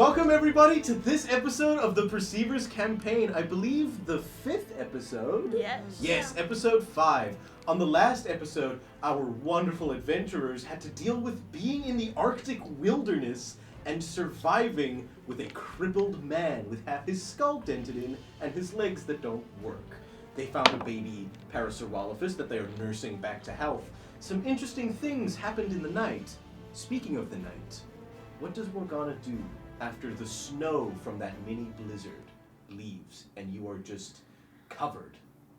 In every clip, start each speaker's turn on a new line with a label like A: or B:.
A: Welcome everybody to this episode of the Perceivers campaign. I believe the 5th episode?
B: Yes.
A: Yes, episode 5. On the last episode, our wonderful adventurers had to deal with being in the Arctic wilderness and surviving with a crippled man with half his skull dented in and his legs that don't work. They found a baby Parasaurolophus that they are nursing back to health. Some interesting things happened in the night. Speaking of the night, what does Morgana do after the snow from that mini blizzard leaves and you are just covered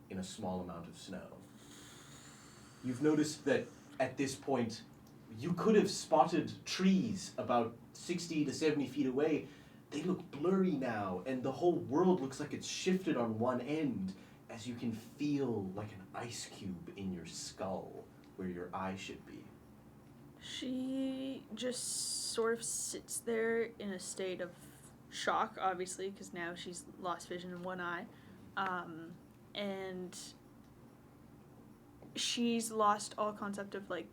A: in a small amount of snow? You've noticed that at this point, you could have spotted trees about 60 to 70 feet away. They look blurry now, and the whole world looks like it's shifted on one end, as you can feel like an ice cube in your skull, where your eye should be.
B: She just sort of sits there in a state of shock, obviously, because now she's lost vision in one eye. And she's lost all concept of, like,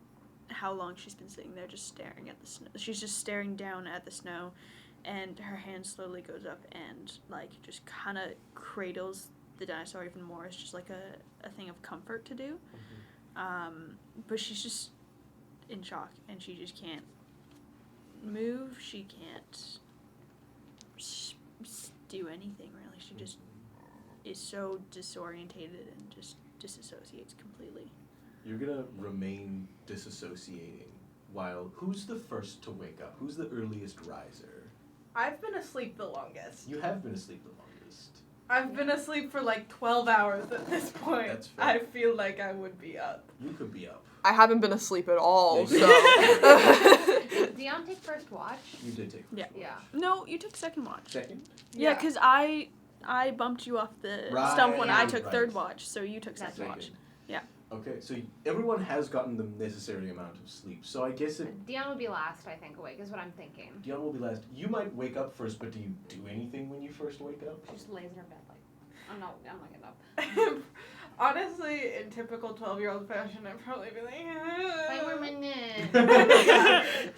B: how long she's been sitting there just staring at the snow. She's just staring down at the snow, and her hand slowly goes up and, like, just kind of cradles the dinosaur even more. It's just, like, a thing of comfort to do. Mm-hmm. But she's just in shock, and she just can't move. She can't do anything, really. She just is so disorientated and just disassociates completely.
A: You're gonna remain disassociating while... Who's the first to wake up? Who's the earliest riser?
C: I've been asleep the longest.
A: You have been asleep the longest.
C: I've been asleep for like 12 hours at this point.
A: That's fair.
C: I feel like I would be up.
A: You could be up.
D: I haven't been asleep at all, so...
E: Did Dion take first watch?
A: You did take
B: Yeah.
E: Yeah.
B: No, you took second watch.
A: second?
B: Yeah, because I bumped you off the stump when I took
A: Right.
B: third watch, so you took
E: That's
B: second
E: right.
B: watch. Yeah.
A: Okay, so everyone has gotten the necessary amount of sleep, so I guess
E: Dion will be last, I think, awake, is what I'm thinking.
A: Dion will be last. You might wake up first, but do you do anything when you first wake up?
E: She just lays in her bed like, I'm not getting up.
C: Honestly, in typical 12-year-old fashion, I'd probably be like,
E: Play more minute.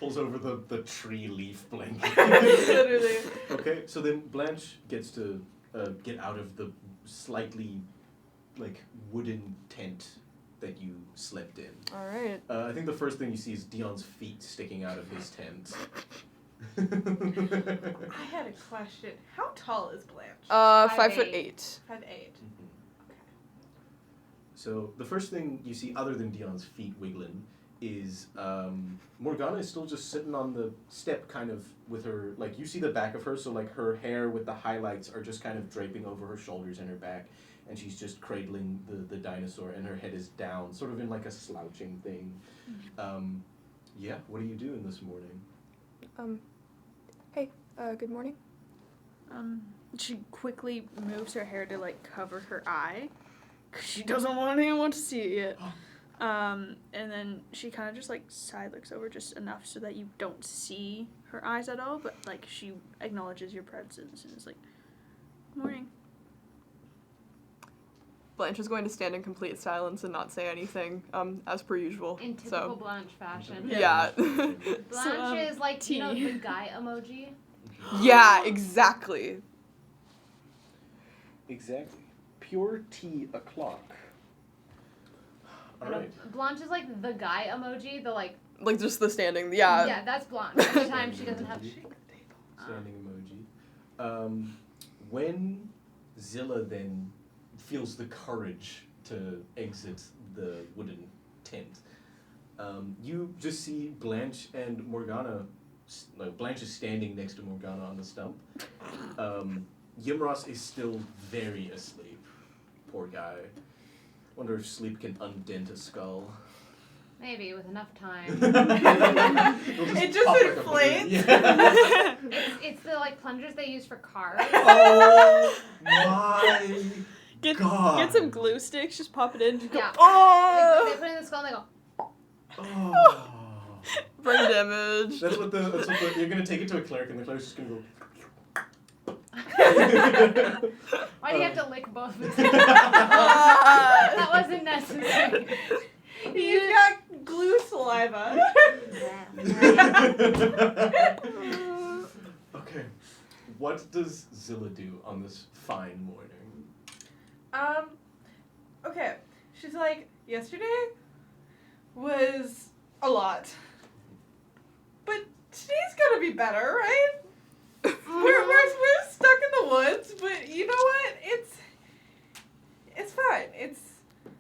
A: Pulls over the tree leaf blanket.
C: Literally.
A: Okay, so then Blanche gets to get out of the slightly, like, wooden tent that you slept in.
D: Alright.
A: I think the first thing you see is Dion's feet sticking out of his tent.
C: I had a question. How tall is Blanche?
D: 5'8".
C: 5'8".
A: So the first thing you see, other than Dion's feet wiggling, is Morgana is still just sitting on the step, kind of with her, like, you see the back of her, so like her hair with the highlights are just kind of draping over her shoulders and her back, and she's just cradling the dinosaur, and her head is down, sort of in like a slouching thing. Yeah, what are you doing this morning?
D: Hey, good morning.
B: She quickly moves her hair to, like, cover her eye, because she doesn't want anyone to see it yet. And then she kind of just, like, side looks over just enough so that you don't see her eyes at all, but, like, she acknowledges your presence and is like, morning.
D: Blanche is going to stand in complete silence and not say anything, as per usual.
E: In typical
D: So,
E: Blanche fashion.
D: yeah.
E: Blanche is like,
B: tea.
E: you know, the guy emoji?
D: Yeah, exactly.
A: Exactly. Pure tea o'clock. Alright.
E: Blanche is like the guy emoji, the like...
D: Like, just the standing, yeah.
E: Yeah, that's Blanche. Every time she doesn't have...
A: Standing emoji. When Zillah then feels the courage to exit the wooden tent, you just see Blanche and Morgana. Blanche is standing next to Morgana on the stump. Yimros is still very asleep. Poor guy. Wonder if sleep can undent a skull.
E: Maybe, with enough time.
C: It just
A: pop like a
C: inflates.
A: balloon. Yeah.
E: It's the, like, plungers they use for cars.
A: Oh my God.
B: Get some glue sticks, just pop it in, just go,
E: Yeah.
B: oh!
E: They put it in the skull and they go...
A: Oh.
D: Brain damage.
A: That's what you're gonna take it to a cleric, and the cleric's just gonna go.
E: Why do you have to lick both of them? That wasn't necessary.
C: He's got glue saliva.
A: Okay. What does Zillah do on this fine morning?
C: Okay. She's like, yesterday was a lot. But today's gonna be better, right? We're stuck in the woods, but you know what? It's fine.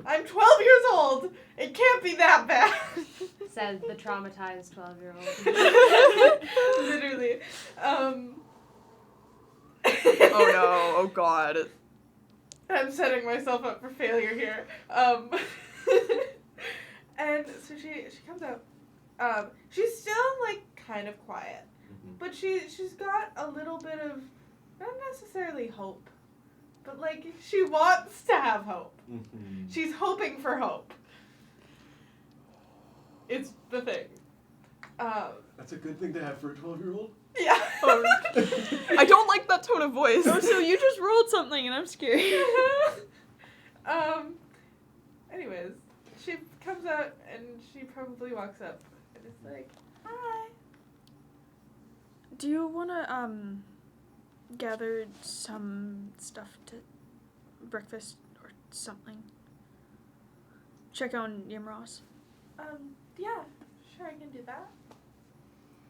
C: I'm 12 years old. It can't be that bad.
E: Said the traumatized 12-year-old.
C: Literally.
D: Oh no, oh god.
C: I'm setting myself up for failure here. And so she comes out. She's still like kind of quiet, but she's got a little bit of not necessarily hope, but like she wants to have hope.
A: Mm-hmm.
C: She's hoping for hope. It's the thing.
A: That's a good thing to have for a 12-year-old.
C: Yeah.
D: I don't like that tone of voice.
B: Oh, so you just rolled something and I'm scared.
C: Anyways, she comes out and she probably walks up and it's like, hi.
B: Do you want to, gather some stuff to breakfast or something? Check on Yimros.
C: Yeah, sure, I can do that.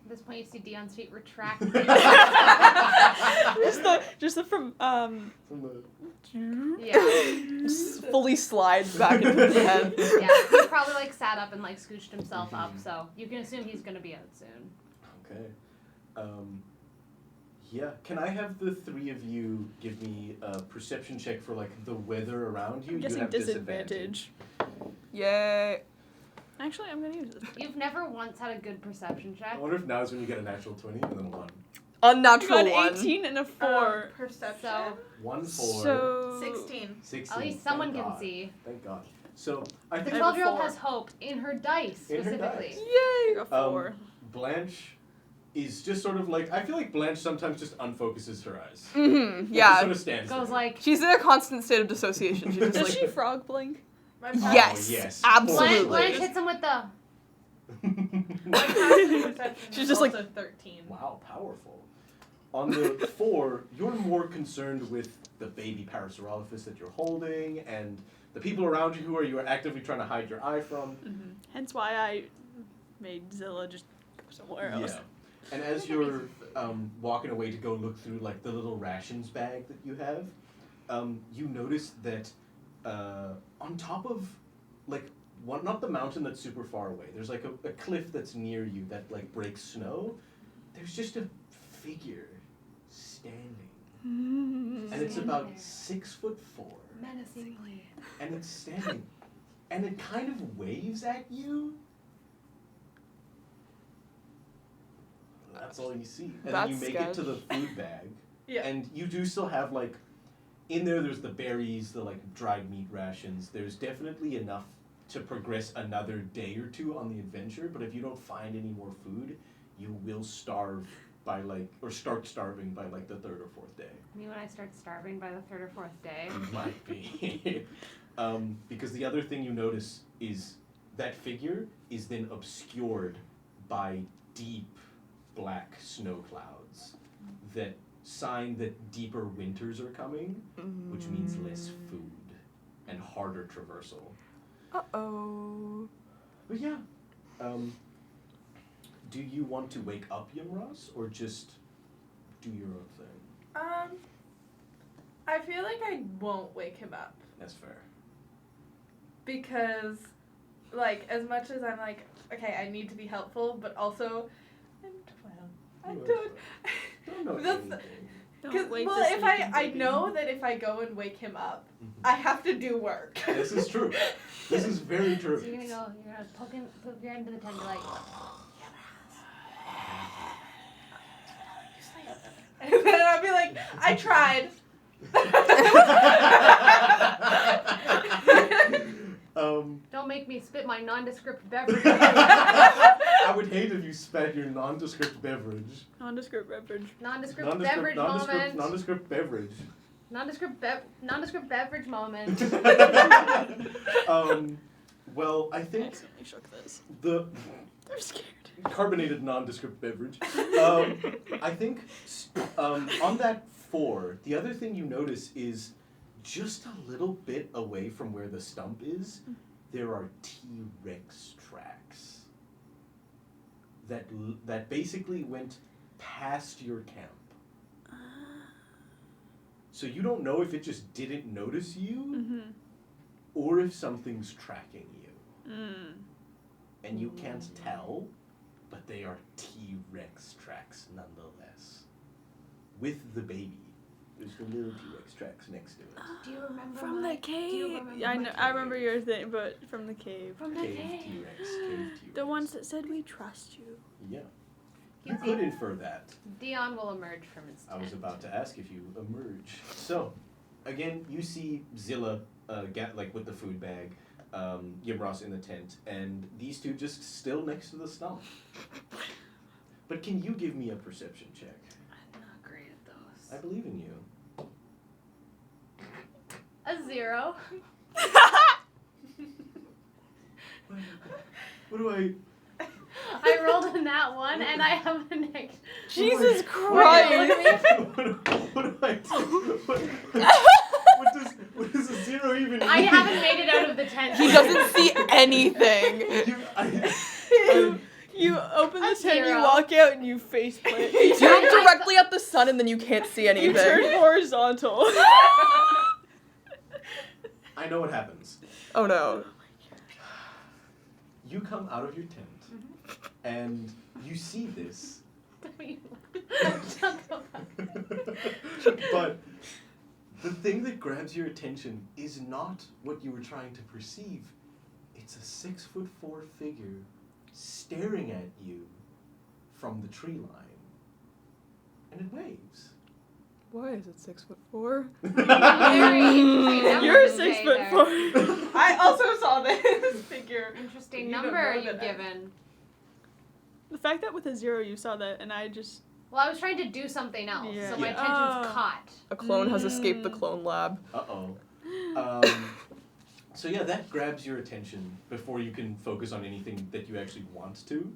E: At this point, you see Dion's feet retract.
B: just the from,
A: From the...
E: Yeah.
D: Just fully slides back into the head.
E: Yeah. He's probably like sat up and like scooched himself up, so you can assume he's gonna be out soon.
A: Okay. Yeah. Can I have the three of you give me a perception check for like the weather around you?
B: I'm guessing
A: you have
B: disadvantage.
D: Yay.
B: Actually, I'm gonna use this.
E: You've never once had a good perception check.
A: I wonder if now is when you get a natural 20 and then a 1.
D: Unnatural
B: I got
D: one.
B: an 18 and a 4.
C: Perception.
E: So
A: 1, 4,
B: So
C: 16.
A: 16.
E: at least someone
A: Thank
E: can
A: God.
E: see.
A: Thank God. So I
E: The
A: think
E: 12-year-old
B: 4.
E: has hope in her dice
A: In her
E: specifically.
A: dice.
B: Yay! A 4.
A: Blanche is just sort of like, I feel like Blanche sometimes just unfocuses her eyes.
D: Mm-hmm.
A: Like,
D: Yeah.
A: just sort of stands
E: Goes
A: there.
E: like,
D: She's in a constant state of dissociation. She's just
B: Does
D: like,
B: she frog blink?
C: My
D: yes,
A: yes.
D: absolutely.
E: Blanche hits him with the.
C: My passive perception
B: She's
C: is
B: just like-
C: also 13.
A: Wow, powerful. On the 4, you're more concerned with the baby Parasaurolophus that you're holding and the people around you who are actively trying to hide your eye from.
B: Mm-hmm. Hence why I made Zillah just go somewhere else.
A: Yeah. And as you're walking away to go look through like the little rations bag that you have, you notice that on top of like not the mountain that's super far away. There's like a cliff that's near you that like breaks snow. There's just a figure standing, and it's about 6'4",
E: Menacingly.
A: and it's standing, and it kind of waves at you. That's all you see, and then you
D: That's
A: make it to the food bag,
C: Yeah.
A: and you do still have like, in there. There's the berries, the like dried meat rations. There's definitely enough to progress another day or two on the adventure, but if you don't find any more food, you will starve by like, or start starving by like the 3rd or 4th day.
E: Me when I start starving by the 3rd or 4th day.
A: Might be. Because the other thing you notice is that figure is then obscured by deep black snow clouds that sign that deeper winters are coming, which means less food and harder traversal.
D: Uh-oh.
A: But yeah, do you want to wake up Yimros or just do your own thing?
C: I feel like I won't wake him up
A: That's fair.
C: because, like, as much as I'm like, okay, I need to be helpful, but also, I'm 12. I
A: You are
C: don't.
A: Don't know
C: That's-
A: anything.
B: Don't wake
C: well,
B: the
C: if I
B: sleeping
C: know
B: baby.
C: that if I go and wake him up,
A: Mhm.
C: I have to do work.
A: This is true. This is very true.
E: So you're gonna poke your hand into the tent and be like,
C: And then I'll be like, I tried.
E: don't make me spit my nondescript beverage.
A: I would hate if you spat your nondescript beverage.
B: Nondescript beverage.
E: Nondescript beverage moment.
A: Nondescript beverage.
E: Nondescript beverage moment.
A: Well, I
B: I
A: think
B: accidentally shook this.
A: the
B: I'm scared.
A: carbonated nondescript beverage. I think on that 4, the other thing you notice is just a little bit away from where the stump is, there are T-Rex tracks that basically went past your camp. So you don't know if it just didn't notice you, or if something's tracking you. And you can't tell, but they are T-Rex tracks nonetheless. With the baby. There's the little T-Rex tracks next to it.
E: Do you remember
B: From
E: my,
B: the cave.
E: Do you remember
B: I
E: my
B: know.
E: cave?
B: I remember your thing, but from the cave.
E: From the
A: Cave
E: cave.
A: T-Rex. Cave T-Rex.
B: The ones that said we trust you.
A: Yeah. You could infer that.
E: Dion will emerge from his tent.
A: I was about to ask if you emerge. So, again, you see Zillah with the food bag, Yimros in the tent, and these two just still next to the stump. But can you give me a perception check?
E: I'm not great at those.
A: I believe in you.
E: A 0.
A: What do I...
E: I rolled in that one, and I have a negative.
D: Jesus Christ!
A: What do I do? What does a 0 even mean?
E: I haven't made it out of the tent.
D: He doesn't see anything.
B: You open the
E: A
B: tent, you
E: 0.
B: walk out, and you face plant.
D: You look directly at the sun and then you can't see
B: You
D: anything.
B: turn horizontal.
A: I know what happens.
D: Oh no.
A: You come out of your tent, and you see this. But the thing that grabs your attention is not what you were trying to perceive. It's a 6'4" figure staring at you from the tree line. And it waves.
D: Why is it 6'4"?
B: You're 6'4".
C: I also saw this figure.
E: Interesting
C: You don't
E: number
C: know
E: you've
C: that I-
E: given.
B: The fact that with a 0 you saw that, and I just...
E: Well, I was trying to do something else,
B: Yeah.
E: so my
B: Yeah.
E: attention's
B: Oh.
E: caught.
D: A clone has escaped the clone lab.
A: Uh-oh. So yeah, that grabs your attention before you can focus on anything that you actually want to.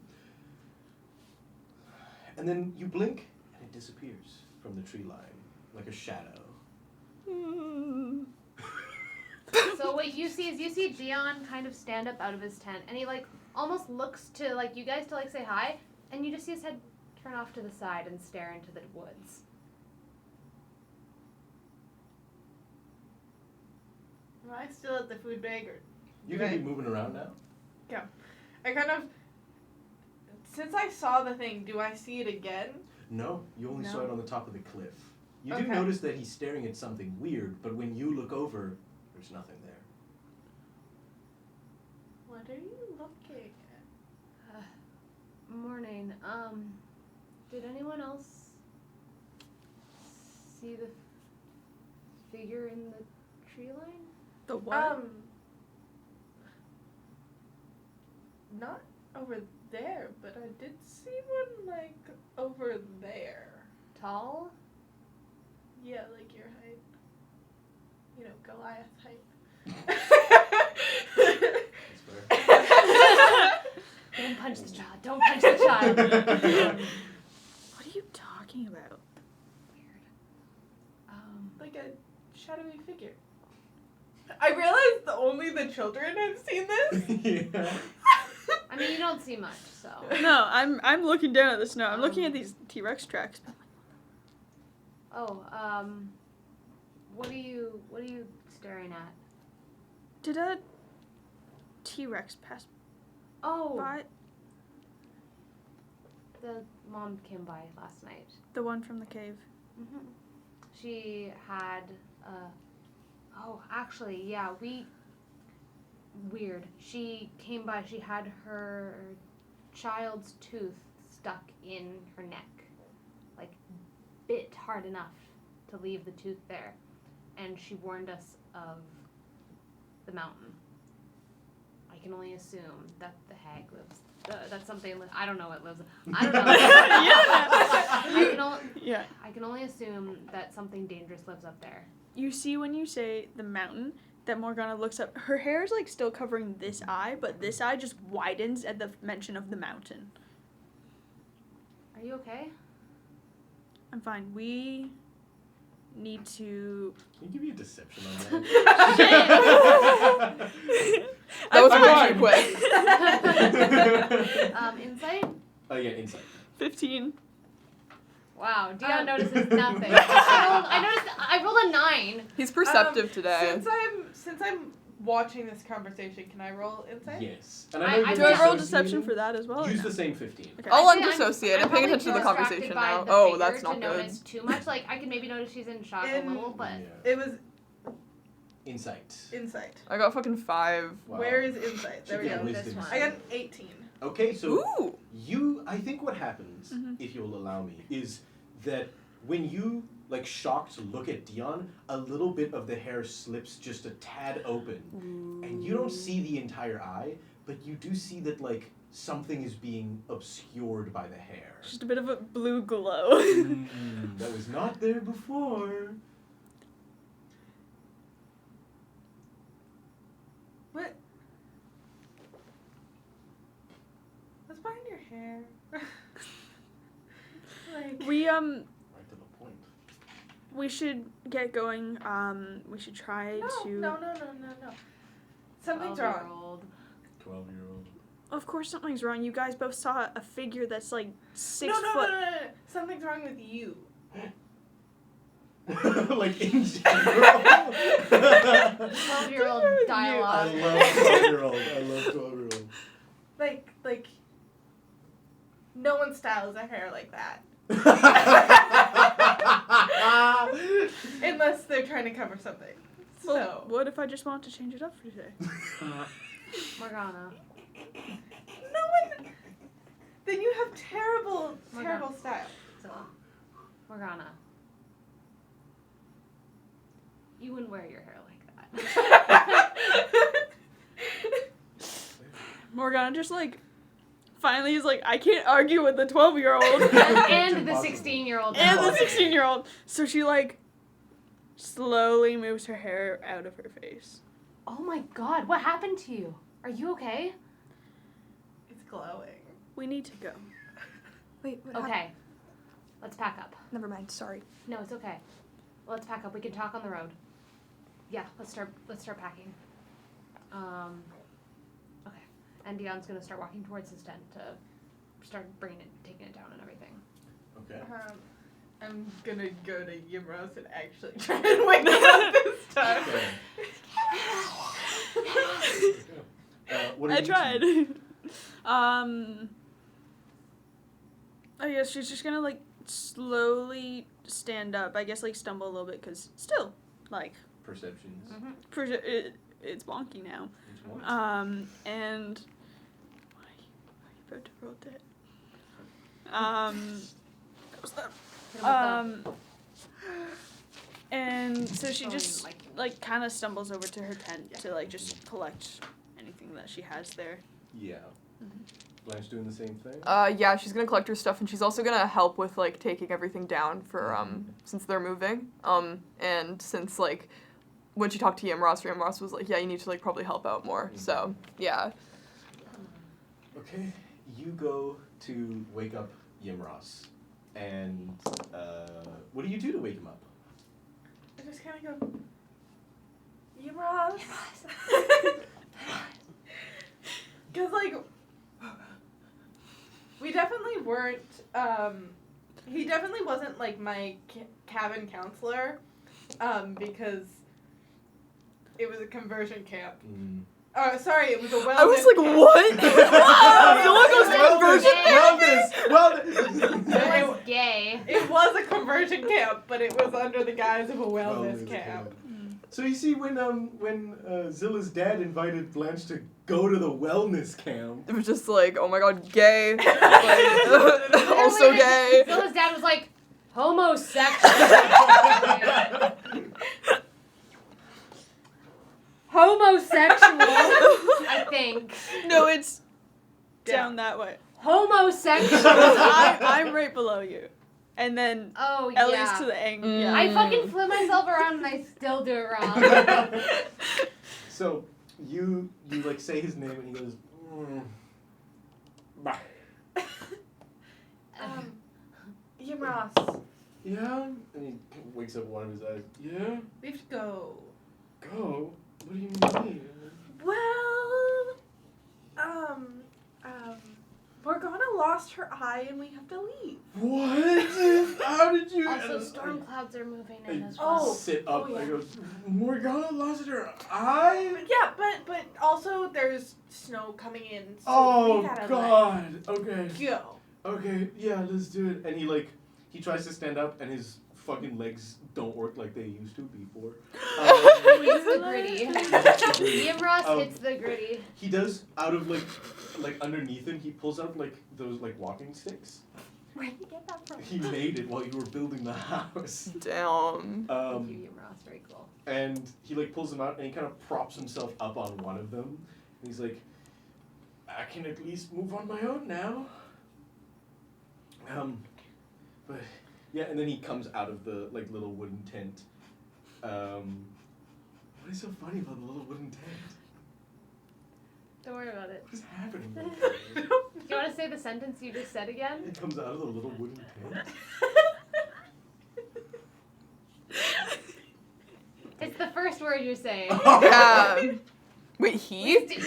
A: And then you blink, and it disappears from the tree line, like a shadow.
E: So what you see is Dion kind of stand up out of his tent, and he like almost looks to like you guys to like say hi, and you just see his head turn off to the side and stare into the woods.
C: Am I still at the food bag or?
A: You can be moving around now.
C: I kind of. Since I saw the thing, do I see it again?
A: No, you only saw
C: No.
A: it on the top of the cliff. You do
C: Okay.
A: notice that he's staring at something weird, but when you look over, there's nothing there.
C: What are you looking at?
E: Morning. Did anyone else see the figure in the tree line?
B: The what?
C: Not over there, but I did see one like over there.
E: Tall?
C: Yeah, like your height. You know, Goliath height.
A: That's fair.
E: Don't punch the child. Don't punch the child.
B: What are you talking about?
E: Weird.
C: Like a shadowy figure. I realized only the children have seen this.
A: Yeah.
E: I mean, you don't see much, so.
B: No, I'm looking down at the snow. I'm looking at these T-Rex tracks.
E: Oh, what are you staring at?
B: Did a T-Rex pass
E: Oh,
B: by?
E: the mom came by last night.
B: The one from the cave.
E: Mm-hmm. She had, oh, actually, yeah, weird. She came by, she had her child's tooth stuck in her neck. Like, bit hard enough to leave the tooth there. And she warned us of the mountain. I can only assume that the hag lives. That's something, I don't know what lives. I don't know.
B: Yeah.
E: I can only assume that something dangerous lives up there.
B: You see when you say the mountain that Morgana looks up. Her hair is like still covering this eye, but this eye just widens at the mention of the mountain.
E: Are you okay?
B: I'm fine. We need to.
A: Can you give me a deception on that?
D: That was
A: I'm
D: way too
A: fine.
D: quick.
E: Insight?
A: Oh yeah, insight.
B: 15.
E: Wow, Dion notices nothing. I rolled a 9.
D: He's perceptive today.
C: Since I'm watching this conversation, can I roll insight?
A: Yes. And
E: I
A: know you're
B: Do I roll
A: dissociating.
B: deception for that as well? or
A: Use
B: no?
A: the same 15.
B: Okay.
D: I'll
E: I'd say
D: undissociate. I'm
E: probably
D: paying attention to the
E: distracted
D: conversation
E: by
D: now.
E: the
D: Oh,
E: figure
D: that's
E: to
D: not good.
E: notice too much. Like, I can maybe notice she's in shock a little, but...
A: Yeah.
C: It was
A: Insight.
C: insight.
D: I got fucking 5.
A: Wow.
C: Where is insight? There we
A: Should
C: go.
A: be a
E: This
A: wisdom
E: one.
C: I got
A: save.
C: an 18.
A: Okay, so
D: Ooh.
A: I think what happens,
B: Mhm.
A: if you'll allow me, is that when you like shocked look at Dion, a little bit of the hair slips just a tad open, and you don't see the entire eye, but you do see that like something is being obscured by the hair.
B: Just a bit of a blue glow.
A: That was not there before.
C: What? What's behind your hair? Like,
B: we
A: Right to the point.
B: we should get going. We should try to.
C: no. Something's wrong.
E: 12-year-old.
A: 12-year-old.
B: Of course, something's wrong. You guys both saw a figure that's like 6
C: No.
B: foot.
C: Something's wrong with you.
A: Like in general.
E: 12-year-old
A: I
E: dialogue.
A: love 12-year-old. I love 12-year-old.
C: Like, no one styles their hair like that. Unless they're trying to cover something.
B: Well,
C: So.
B: what if I just want to change it up for today?
E: Morgana.
C: No one. Then you have terrible style.
E: Zillah. Morgana. You wouldn't wear your hair like that.
B: Morgana just like finally is like, I can't argue with the 12-year-old
E: and the 16-year-old.
B: and the 16-year-old. So she like slowly moves her hair out of her face.
E: Oh my god, what happened to you? Are you okay?
C: It's glowing.
B: We need to go.
D: Wait, what
E: Okay. Let's pack up.
D: Never mind, sorry.
E: No, it's okay. Let's pack up. We can talk on the road. Yeah, let's start packing. Okay. And Dion's gonna start walking towards his tent to start taking it down and everything.
A: Okay.
C: I'm gonna go to Yimros and actually try and wake him up this time.
A: Okay. What are
B: I
A: you
B: tried.
A: two-
B: I guess she's just gonna like slowly stand up. I guess like stumble a little bit because still like
A: Perceptions.
B: it's wonky now.
A: Which one?
B: And why are you about to roll that? That was that. And so she just like kind of stumbles over to her tent to like just collect anything that she has there.
A: Yeah. Blanche doing the same thing?
D: Yeah, she's gonna collect her stuff, and she's also gonna help with like taking everything down for since they're moving. And since like when she talked to Ross was like, yeah, you need to like probably help out more. So yeah.
A: Okay, you go to wake up Yimros, and what do you do to wake him up?
C: I just kind of go, Yimros. Because, like, we definitely weren't, he definitely wasn't, like, my cabin counselor, because it was a conversion camp. Sorry, it was a wellness
D: I was like,
C: camp.
D: what?
E: It was gay.
C: It was a conversion camp, but it was under the guise of a wellness camp.
A: So you see, when Zillah's dad invited Blanche to go to the wellness camp,
D: It was just like, oh my god, gay. Like, also gay.
E: So his dad was like, homosexual. Homosexual, I think.
B: No, it's down that way.
E: Homosexual.
B: I'm right below you, and then
E: Oh,
B: Ellie's
E: yeah.
B: to the angle.
D: Mm.
B: Yeah.
E: I fucking flip myself around and I still do it wrong.
A: so you like say his name and he goes, bah.
C: Ross,
A: Yeah? And he wakes up one of his eyes. Yeah?
C: we have to go.
A: Go? What do you mean?
C: Well, Morgana lost her eye and we have to leave.
A: What? How did you...
E: Also, storm clouds are moving in as
A: I
E: well.
A: sit up.
C: Oh, yeah.
A: I go, Morgana lost her eye?
C: Yeah, but also there's snow coming in, so
A: Oh,
C: we gotta
A: God. Okay.
C: let go.
A: Okay, yeah, let's do it. And he tries to stand up and his fucking legs don't work like they used to before.
E: It's the gritty. Liam Ross hits the gritty.
A: He does, out of like underneath him, he pulls out like those like walking sticks.
E: Where did you get that from?
A: He made it while you were building the house.
D: Damn.
E: Thank you, Liam Ross. Very cool.
A: And he like pulls them out and he kind of props himself up on one of them. And he's like, I can at least move on my own now. But yeah, and then he comes out of the like little wooden tent. What is so funny about the little wooden tent?
E: Don't worry about it.
A: What is happening?
E: Do you want to say the sentence you just said again?
A: He comes out of the little wooden tent.
E: It's the first word you're saying.
D: Yeah. Wait, he?
E: You're doing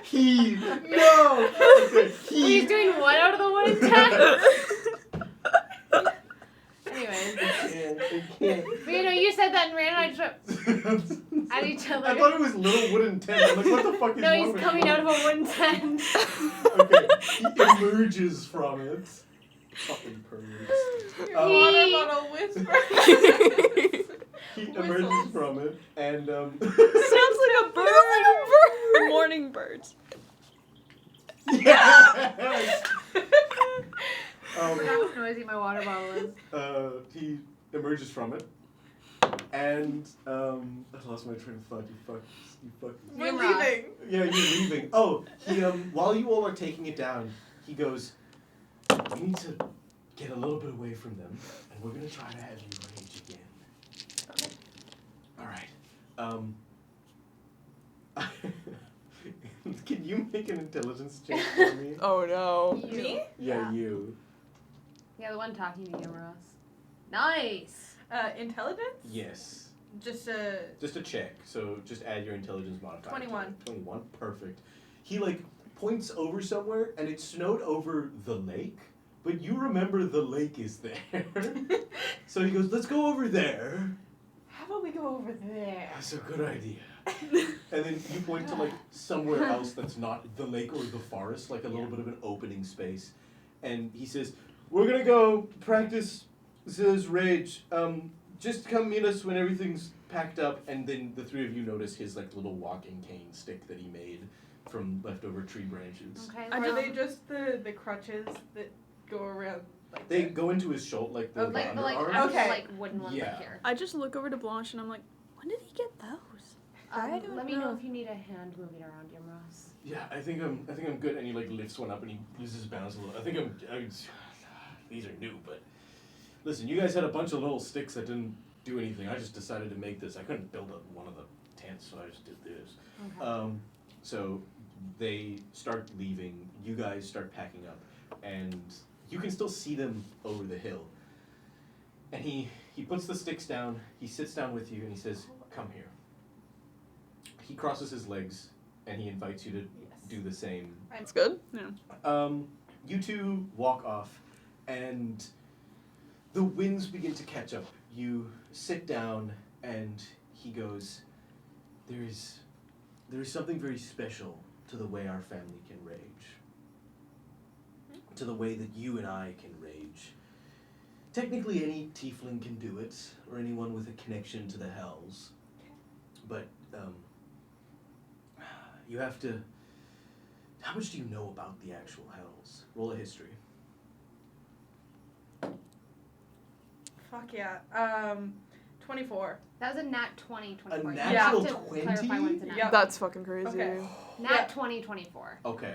A: He. No. Okay, he.
E: He's doing what out of the wooden tent? Anyways.
A: I can't.
E: But you know, you said that and Rhiann and I tripped at each other.
A: I thought it was little wooden tent. I'm like, what the fuck is
E: No,
A: wrong
E: he's
A: with
E: coming
A: you?
E: out of a wooden tent.
A: Okay, he emerges from it. Fucking perverts.
C: Your water bottle whisper.
A: He
C: Whistles.
A: emerges from it and
B: Sounds like a bird. Morning birds.
A: Yes.
E: I forgot how noisy my water bottle is.
A: He emerges from it, and I lost my train of thought. You fuck.
C: We're
E: Liam Ross.
C: leaving.
A: Yeah, you're leaving. Oh, he while you all are taking it down, he goes, "We need to get a little bit away from them, and we're gonna try to have you rage again."
E: Okay.
A: All right. Can you make an intelligence check for me?
D: Oh no.
E: You.
C: Me?
A: Yeah, you.
E: Yeah, the one talking to Liam Ross. Nice.
C: Intelligence?
A: Yes.
C: Just
A: Just a check. So just add your intelligence modifier.
C: 21.
A: 21. Perfect. He like points over somewhere, and it snowed over the lake, but you remember the lake is there. So he goes, "Let's go over there."
C: How about we go over there?
A: That's a good idea. And then you point to like somewhere else that's not the lake or the forest, like a little bit of an opening space. And he says, "We're gonna go practice Zillah's rage. Just come meet us when everything's packed up." And then the three of you notice his like little walking cane stick that he made from leftover tree branches.
E: Okay.
C: Are
E: well,
C: they just the crutches that go around like
A: They
C: that?
A: go into his shoulder, like the
C: Okay.
E: like
A: underarm.
E: actual,
C: Okay.
E: like wooden ones
A: Yeah.
E: like here.
B: I just look over to Blanche and I'm like, when did he get those? I don't
E: Let me know
B: know.
E: if you need a hand moving around, Liam Ross.
A: Yeah, I think I'm good. And he like lifts one up and he loses balance a little. I think these are new, but listen, you guys had a bunch of little sticks that didn't do anything. I just decided to make this. I couldn't build one of the tents, so I just did this.
E: Okay.
A: So they start leaving. You guys start packing up, and you can still see them over the hill. And he puts the sticks down. He sits down with you and he says, "Come here." He crosses his legs and he invites you to do the same.
D: That's good.
B: Yeah.
A: You two walk off, and the winds begin to catch up. You sit down, and he goes, There is something very special to the way our family can rage, to the way that you and I can rage. Technically, any tiefling can do it, or anyone with a connection to the hells, but you have to. How much do you know about the actual hells? Roll a history.
C: Fuck yeah. 24.
E: That was a nat 20, 24.
A: A
E: You
A: natural
E: have to
A: 20?
E: clarify when it's a nat.
C: Yep.
D: That's fucking crazy.
C: Okay.
E: Nat
C: Yeah.
E: 20, 24.
A: Okay.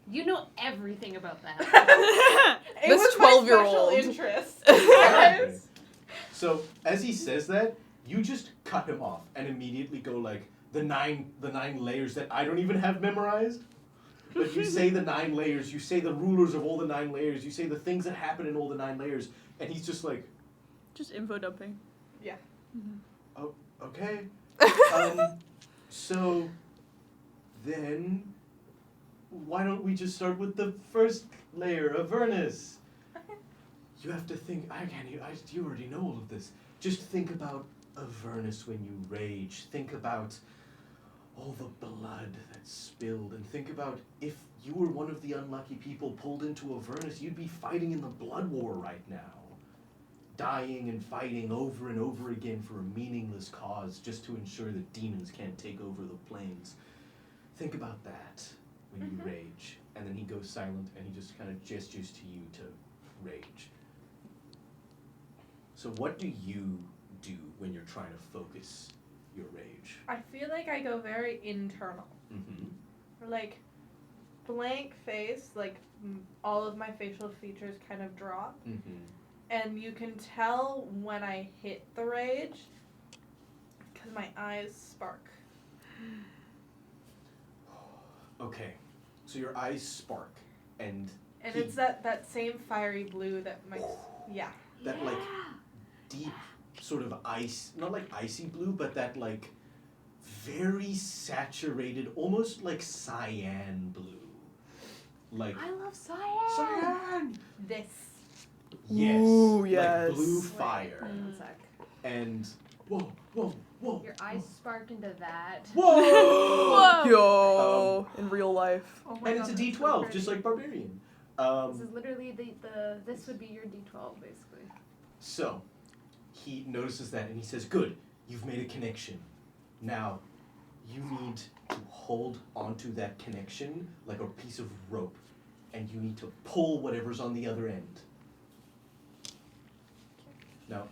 E: You know everything about that.
C: It
D: This
C: was
D: 12-year-old.
C: my special interest.
A: Okay. So as he says that, you just cut him off and immediately go like the nine layers that I don't even have memorized. But you say the 9 layers, you say the rulers of all the 9 layers, you say the things that happen in all the 9 layers, and he's just like,
B: Just info dumping.
C: Yeah.
A: oh, okay. So then, why don't we just start with the first layer, Avernus? You have to think, you already know all of this. Just think about Avernus when you rage. Think about all the blood that's spilled, and think about if you were one of the unlucky people pulled into Avernus, you'd be fighting in the blood war right now. Dying and fighting over and over again for a meaningless cause just to ensure that demons can't take over the plains. Think about that when you rage. And then he goes silent and he just kind of gestures to you to rage. So what do you do when you're trying to focus your rage?
C: I feel like I go very internal.
A: Mm-hmm.
C: Like, blank face, like all of my facial features kind of drop.
A: Mm-hmm.
C: And you can tell when I hit the rage because my eyes spark.
A: Okay, so your eyes spark, and
C: it's that same fiery blue that my
A: that like deep sort of ice, not like icy blue, but that like very saturated, almost like cyan blue. Like
E: I love cyan.
A: cyan.
C: this.
A: Yes.
D: Ooh, yes.
A: Like blue fire.
E: One sec.
A: And whoa.
E: Your eyes spark into that.
A: Whoa!
D: Yo, in real life.
E: Oh my
A: And
E: God,
A: it's a
E: that's so
A: D12,
E: pretty.
A: just like Barbarian.
E: This is literally this would be your D12 basically.
A: So, he notices that and he says, good, you've made a connection. Now, you need to hold onto that connection like a piece of rope, and you need to pull whatever's on the other end. Now,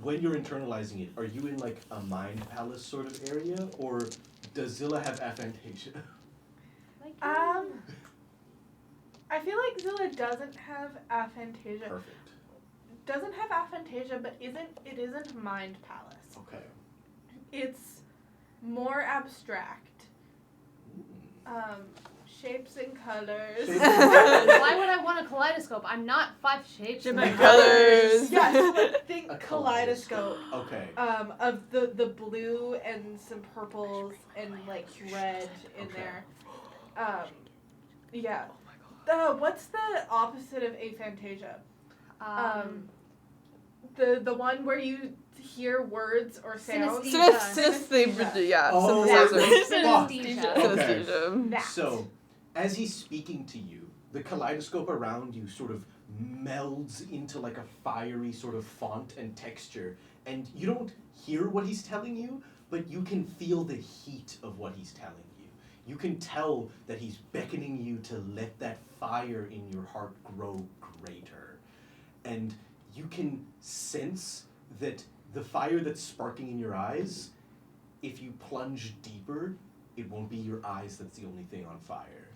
A: when you're internalizing it, are you in like a mind palace sort of area, or does Zillah have aphantasia?
E: Like
C: I feel like Zillah doesn't have aphantasia.
A: Perfect.
C: Doesn't have aphantasia, but it isn't mind palace.
A: Okay.
C: It's more abstract. Shapes and colors.
A: Shapes and colors.
E: Why would I want a kaleidoscope? I'm not 5 shapes.
B: Shapes
E: and
B: and
D: colors.
C: Yeah, so like think
A: A
C: kaleidoscope.
A: Okay.
C: Of the blue and some purples and like red in
A: Okay.
C: there. Yeah. What's the opposite of aphantasia? The one where you hear words or sounds.
E: Synesthesia.
D: Yeah,
A: Oh,
D: synthesizer.
E: Synesthesia.
A: Okay.
D: Synesthesia.
C: That.
A: So, as he's speaking to you, the kaleidoscope around you sort of melds into like a fiery sort of font and texture, and you don't hear what he's telling you, but you can feel the heat of what he's telling you. You can tell that he's beckoning you to let that fire in your heart grow greater. And you can sense that the fire that's sparking in your eyes, if you plunge deeper, it won't be your eyes that's the only thing on fire.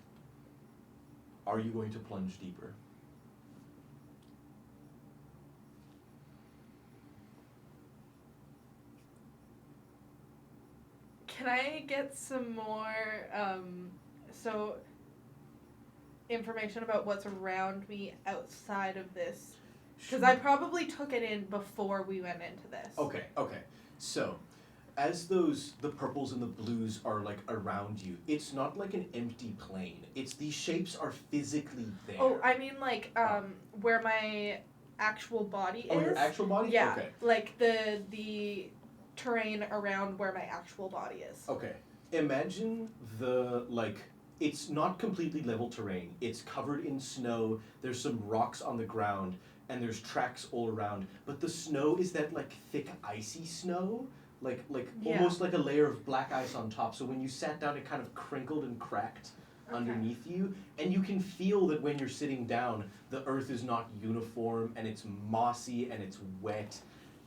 A: Are you going to plunge deeper?
C: Can I get some more information about what's around me outside of this? Because I probably took it in before we went into this.
A: Okay. So, as the purples and the blues are like around you, it's not like an empty plane. It's these shapes are physically there.
C: Oh, I mean like where my actual body is.
A: Oh, your actual body?
C: Yeah.
A: Okay.
C: Like the terrain around where my actual body is.
A: Okay. Imagine it's not completely level terrain. It's covered in snow. There's some rocks on the ground, and there's tracks all around. But the snow is that like thick icy snow, like
C: Yeah.
A: almost like a layer of black ice on top. So when you sat down, it kind of crinkled and cracked underneath you, and you can feel that when you're sitting down, the earth is not uniform, and it's mossy and it's wet,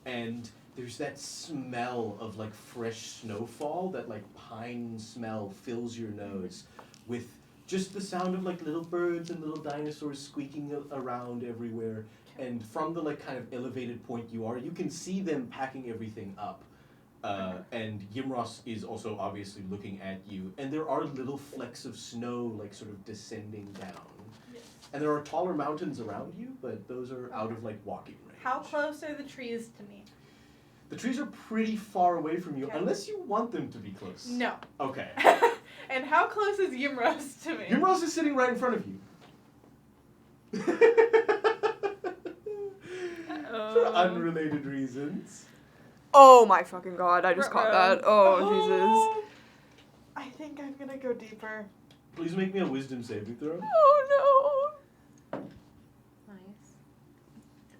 A: and there's that smell of like fresh snowfall, that like pine smell fills your nose with just the sound of like little birds and little dinosaurs squeaking around everywhere. And from the like kind of elevated point you are, you can see them packing everything up. And Yimros is also obviously looking at you, and there are little flecks of snow like sort of descending down.
C: Yes.
A: And there are taller mountains around you, but those are out of like walking range.
C: How close are the trees to me?
A: The trees are pretty far away from you,
C: Okay.
A: unless you want them to be close.
C: No.
A: Okay.
C: And how close is Yimros to me?
A: Yimros is sitting right in front of you. For unrelated reasons.
D: Oh my fucking god, I just caught that. Oh,
C: Oh, I think I'm gonna go deeper.
A: Please make me a wisdom saving throw.
D: Jesus. Oh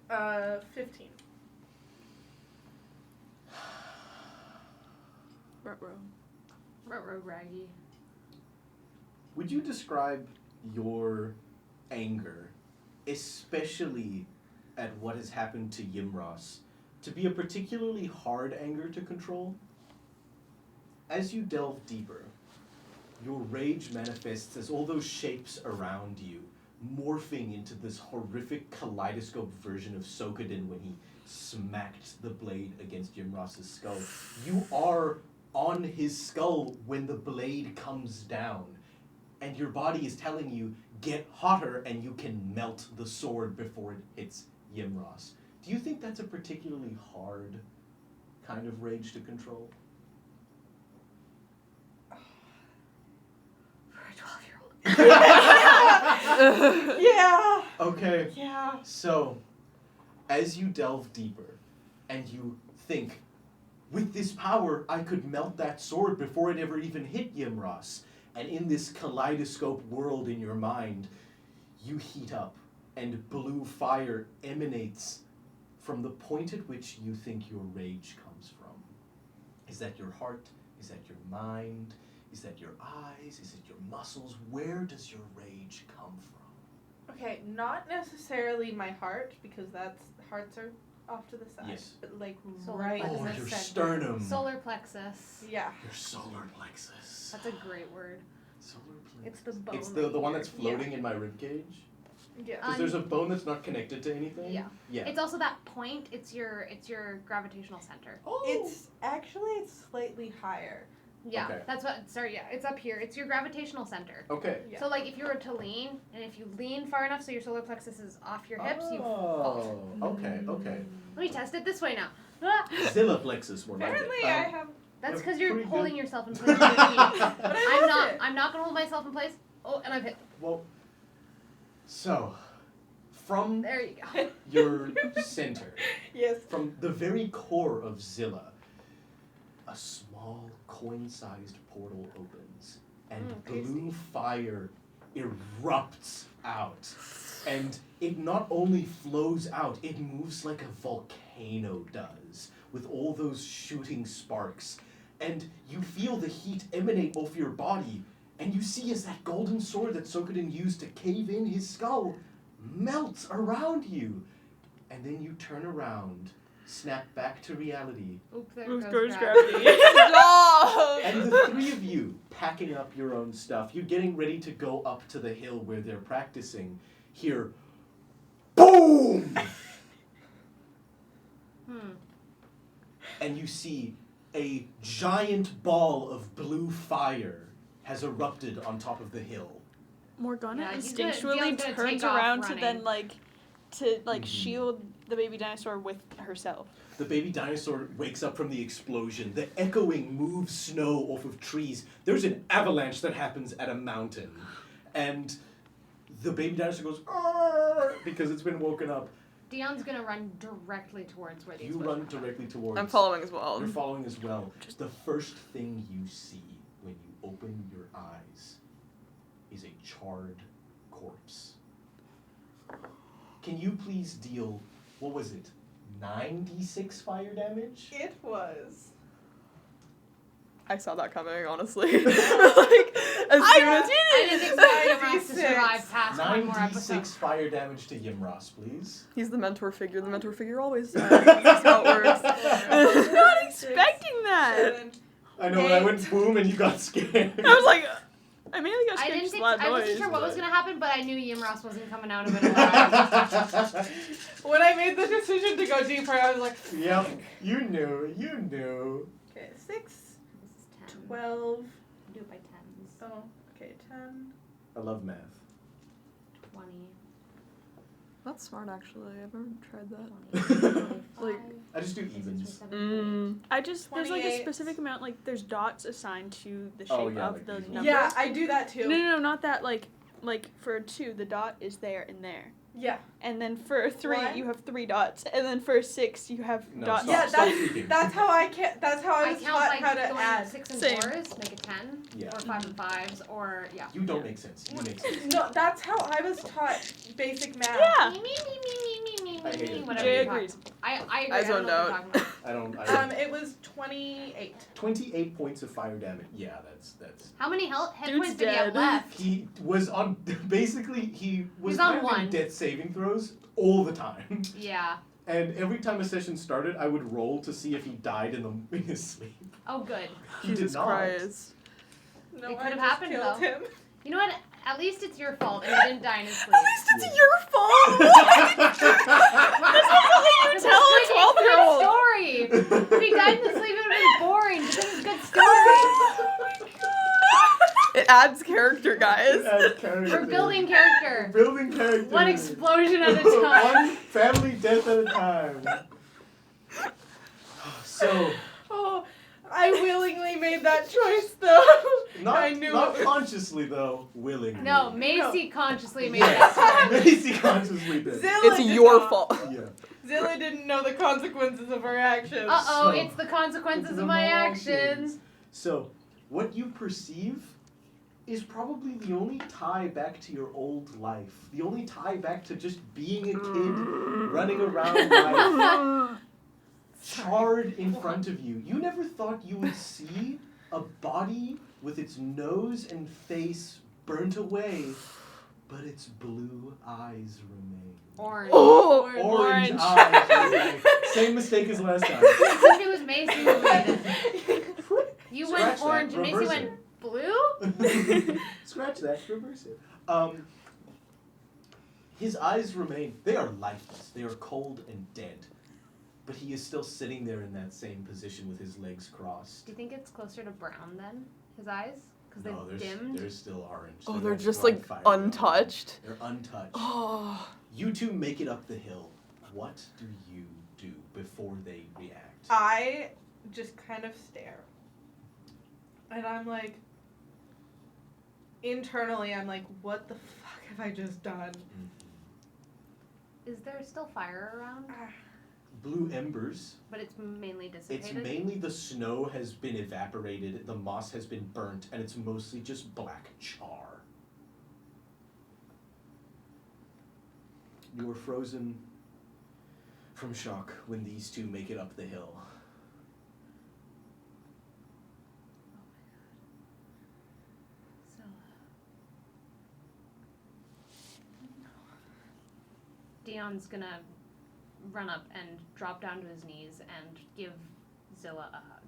E: Nice.
C: 15.
E: Ruh-roh raggy.
A: Would you describe your anger, especially at what has happened to Yimros, to be a particularly hard anger to control? As you delve deeper, your rage manifests as all those shapes around you, morphing into this horrific kaleidoscope version of Sokadin when he smacked the blade against Yimros's skull. You are on his skull when the blade comes down, and your body is telling you, get hotter and you can melt the sword before it hits Yimros. Do you think that's a particularly hard kind of rage to control?
C: For a 12-year-old. Yeah.
A: Okay.
C: Yeah.
A: So, as you delve deeper and you think, with this power, I could melt that sword before it ever even hit Yimros. And in this kaleidoscope world in your mind, you heat up and blue fire emanates from the point at which you think your rage comes from. Is that your heart? Is that your mind? Is that your eyes? Is it your muscles? Where does your rage come from?
C: Okay, not necessarily my heart, because hearts are off to the side.
A: Yes.
C: But like
E: Solar
C: right
E: plexus.
C: in the
A: Your
C: center.
A: sternum.
E: Solar plexus.
C: Yeah.
A: Your solar plexus.
E: That's a great word.
A: Solar plexus.
E: It's the bone.
A: It's the one
E: right
A: that's
E: here.
A: floating in my ribcage?
C: Yeah.
A: Because there's a bone that's not connected to anything?
E: Yeah.
A: Yeah.
E: It's also that point. It's your gravitational center.
A: Oh.
C: It's slightly higher.
E: Yeah,
A: Okay.
E: that's what. Sorry, yeah, it's up here. It's your gravitational center.
A: Okay.
C: Yeah.
E: So like if you were to lean, and if you lean far enough so your solar plexus is off your hips, you
A: Oh,
E: fall.
A: okay, okay.
E: Let me test it this way now. Ah!
A: Zillah plexus, more like
C: Apparently,
A: it.
C: I have.
E: That's
A: Yeah,
E: because you're
A: pretty
E: holding
A: good.
E: yourself in place with your feet.
C: But I love it.
E: I'm not gonna hold myself in place. Oh, and I've hit.
A: Well, so, from
E: There you go.
A: your center,
C: Yes.
A: from the very core of Zillah, a small coin-sized portal opens, and blue fire erupts out. And it not only flows out, it moves like a volcano does, with all those shooting sparks. And you feel the heat emanate off your body, and you see as that golden sword that Sokadin used to cave in his skull melts around you. And then you turn around, snap back to reality,
E: Oop, there
B: Goes
E: goes
B: gravity.
E: gravity.
D: Stop!
A: and the three of you packing up your own stuff, you're getting ready to go up to the hill where they're practicing. Hear, boom! And you see a giant ball of blue fire has erupted on top of the hill.
B: Morgana
E: Yeah, he's
B: instinctually
E: Dion's gonna
B: turns
E: take off
B: around to
E: running.
B: then
A: Mhm.
B: shield the baby dinosaur with herself.
A: The baby dinosaur wakes up from the explosion. The echoing moves snow off of trees. There's an avalanche that happens at a mountain. And the baby dinosaur goes, "Arr!" because it's been woken up.
E: Dion's gonna run directly towards where the
A: You
E: explosion
A: run
E: happened.
A: directly towards.
D: I'm following as well.
A: You're following as well. The first thing you see when you open your eyes is a charred corpse. Can you please deal, what was it, 9d6 fire damage?
C: It was.
D: I saw that coming, honestly. Like, as soon as you
E: I didn't expect Yimros to
C: 9d6.
E: survive past one more
A: 9d6
E: episode.
A: fire damage to Yimros, please.
D: He's the mentor figure. The mentor figure always dies. That's how it works.
B: Not expecting that.
C: 7.
A: I know, when I went boom and you got scared.
B: I was like, I mainly got
E: I
B: scared
E: didn't
B: just
E: think,
B: loud
E: I wasn't
B: noise.
E: sure what was
A: but-
E: gonna happen, but I knew Yimros wasn't coming out of it alive.
C: When I made the decision to go deeper, I was like,
A: Yep, you knew.
C: Okay, 6,
E: This is 10.
C: 12.
E: Do it by tens.
C: Oh, okay, 10.
A: I love math.
E: 20.
D: That's smart, actually. I've never tried that.
E: 20. 25.
D: Like,
A: I just do evens.
E: 27,
B: I just there's like a
C: 28.
B: specific amount, like there's dots assigned to the shape
A: Oh, yeah,
B: of
A: like
B: the
A: these ones.
B: numbers.
C: Yeah, I do that too.
B: No, not that. Like for a 2, the dot is there and there.
C: Yeah.
B: And then for a 3,
C: What?
B: you have 3 dots. And then for a 6, you have
A: No,
B: dots.
C: Yeah,
A: stop speaking.
C: That's how I can. That's how I
E: I
C: was
E: count
C: taught
E: by
C: how to
E: going
C: add.
E: 6 and
B: Same.
E: 4s, make it 10.
A: Yeah.
E: Or 5 and 5s, or yeah.
A: You don't make sense. You make sense.
C: No, that's how I was taught basic math.
B: Yeah.
E: Me,
A: I hate it.
E: whatever
B: Jay
E: you're talking
B: agrees.
E: about. I agree.
D: I
E: I don't
D: zoned
E: know what
D: out.
E: you're talking about.
A: I don't.
C: It was 28.
A: 28 points of fire damage. Yeah, that's.
E: How many hit
B: Dude's
E: points did he have
B: dead.
E: left?
A: He was on. Basically, he was
E: He's on
A: kind of in
E: 1.
A: death saving throws all the time.
E: Yeah.
A: And every time a session started, I would roll to see if he died in his sleep.
E: Oh, good.
A: He
D: Jesus
A: did not.
D: Christ.
C: No,
E: It
C: I
E: could've
C: just
E: happened,
C: killed
E: though.
C: him.
E: You know what? At least it's your fault and you didn't die in his sleep.
D: At least it's
A: Yeah.
D: your fault!
E: It's
B: tell a
E: a
B: 12-year-old.
E: good story. If he died in his sleep, it would have been boring. But it's a good story.
D: It adds character, guys.
E: We're building character.
A: Building character.
E: One explosion at a time.
A: One family death at a time. So,
C: Oh, I willingly made that choice though.
A: not,
C: I knew
A: not
C: it was-
A: consciously though, willingly.
E: No, Macey consciously made
A: Yes,
E: that choice.
A: Macy consciously did.
C: Zillah
D: It's
C: did
D: your
C: not.
D: fault.
A: Yeah.
C: Zillah didn't know the consequences of her actions.
E: Uh-oh,
A: So-
E: it's the consequences
A: It's
E: of my actions.
A: So, what you perceive is probably the only tie back to your old life. The only tie back to just being a kid running around life. Charred in front of you. You never thought you would see a body with its nose and face burnt away, but its blue eyes remain.
E: Orange.
D: Oh!
A: Orange eyes remain. Same mistake as last time.
E: I think it was Macey who made it. You
A: Scratch
E: went
A: that,
E: orange and Macey
A: reverse
E: went
A: it.
E: blue?
A: Scratch that, reverse it. His eyes remain, they are lifeless. They are cold and dead. But he is still sitting there in that same position with his legs crossed.
E: Do you think it's closer to brown then? His eyes? Because
A: No,
E: they've
A: they're,
E: dimmed?
A: they're still orange.
D: Oh,
A: They
D: they're
A: don't
D: just
A: thrive
D: like
A: fire
D: untouched.
A: They're untouched.
D: Oh.
A: You two make it up the hill. What do you do before they react?
C: I just kind of stare. And I'm like, internally, I'm like, what the fuck have I just done?
A: Mhm.
E: Is there still fire around?
A: Blue embers.
E: But it's mainly dissipated?
A: It's mainly the snow has been evaporated, the moss has been burnt, and it's mostly just black char. You are frozen from shock when these two make it up the hill.
E: Dion's gonna run up and drop down to his knees and give Zillah a hug.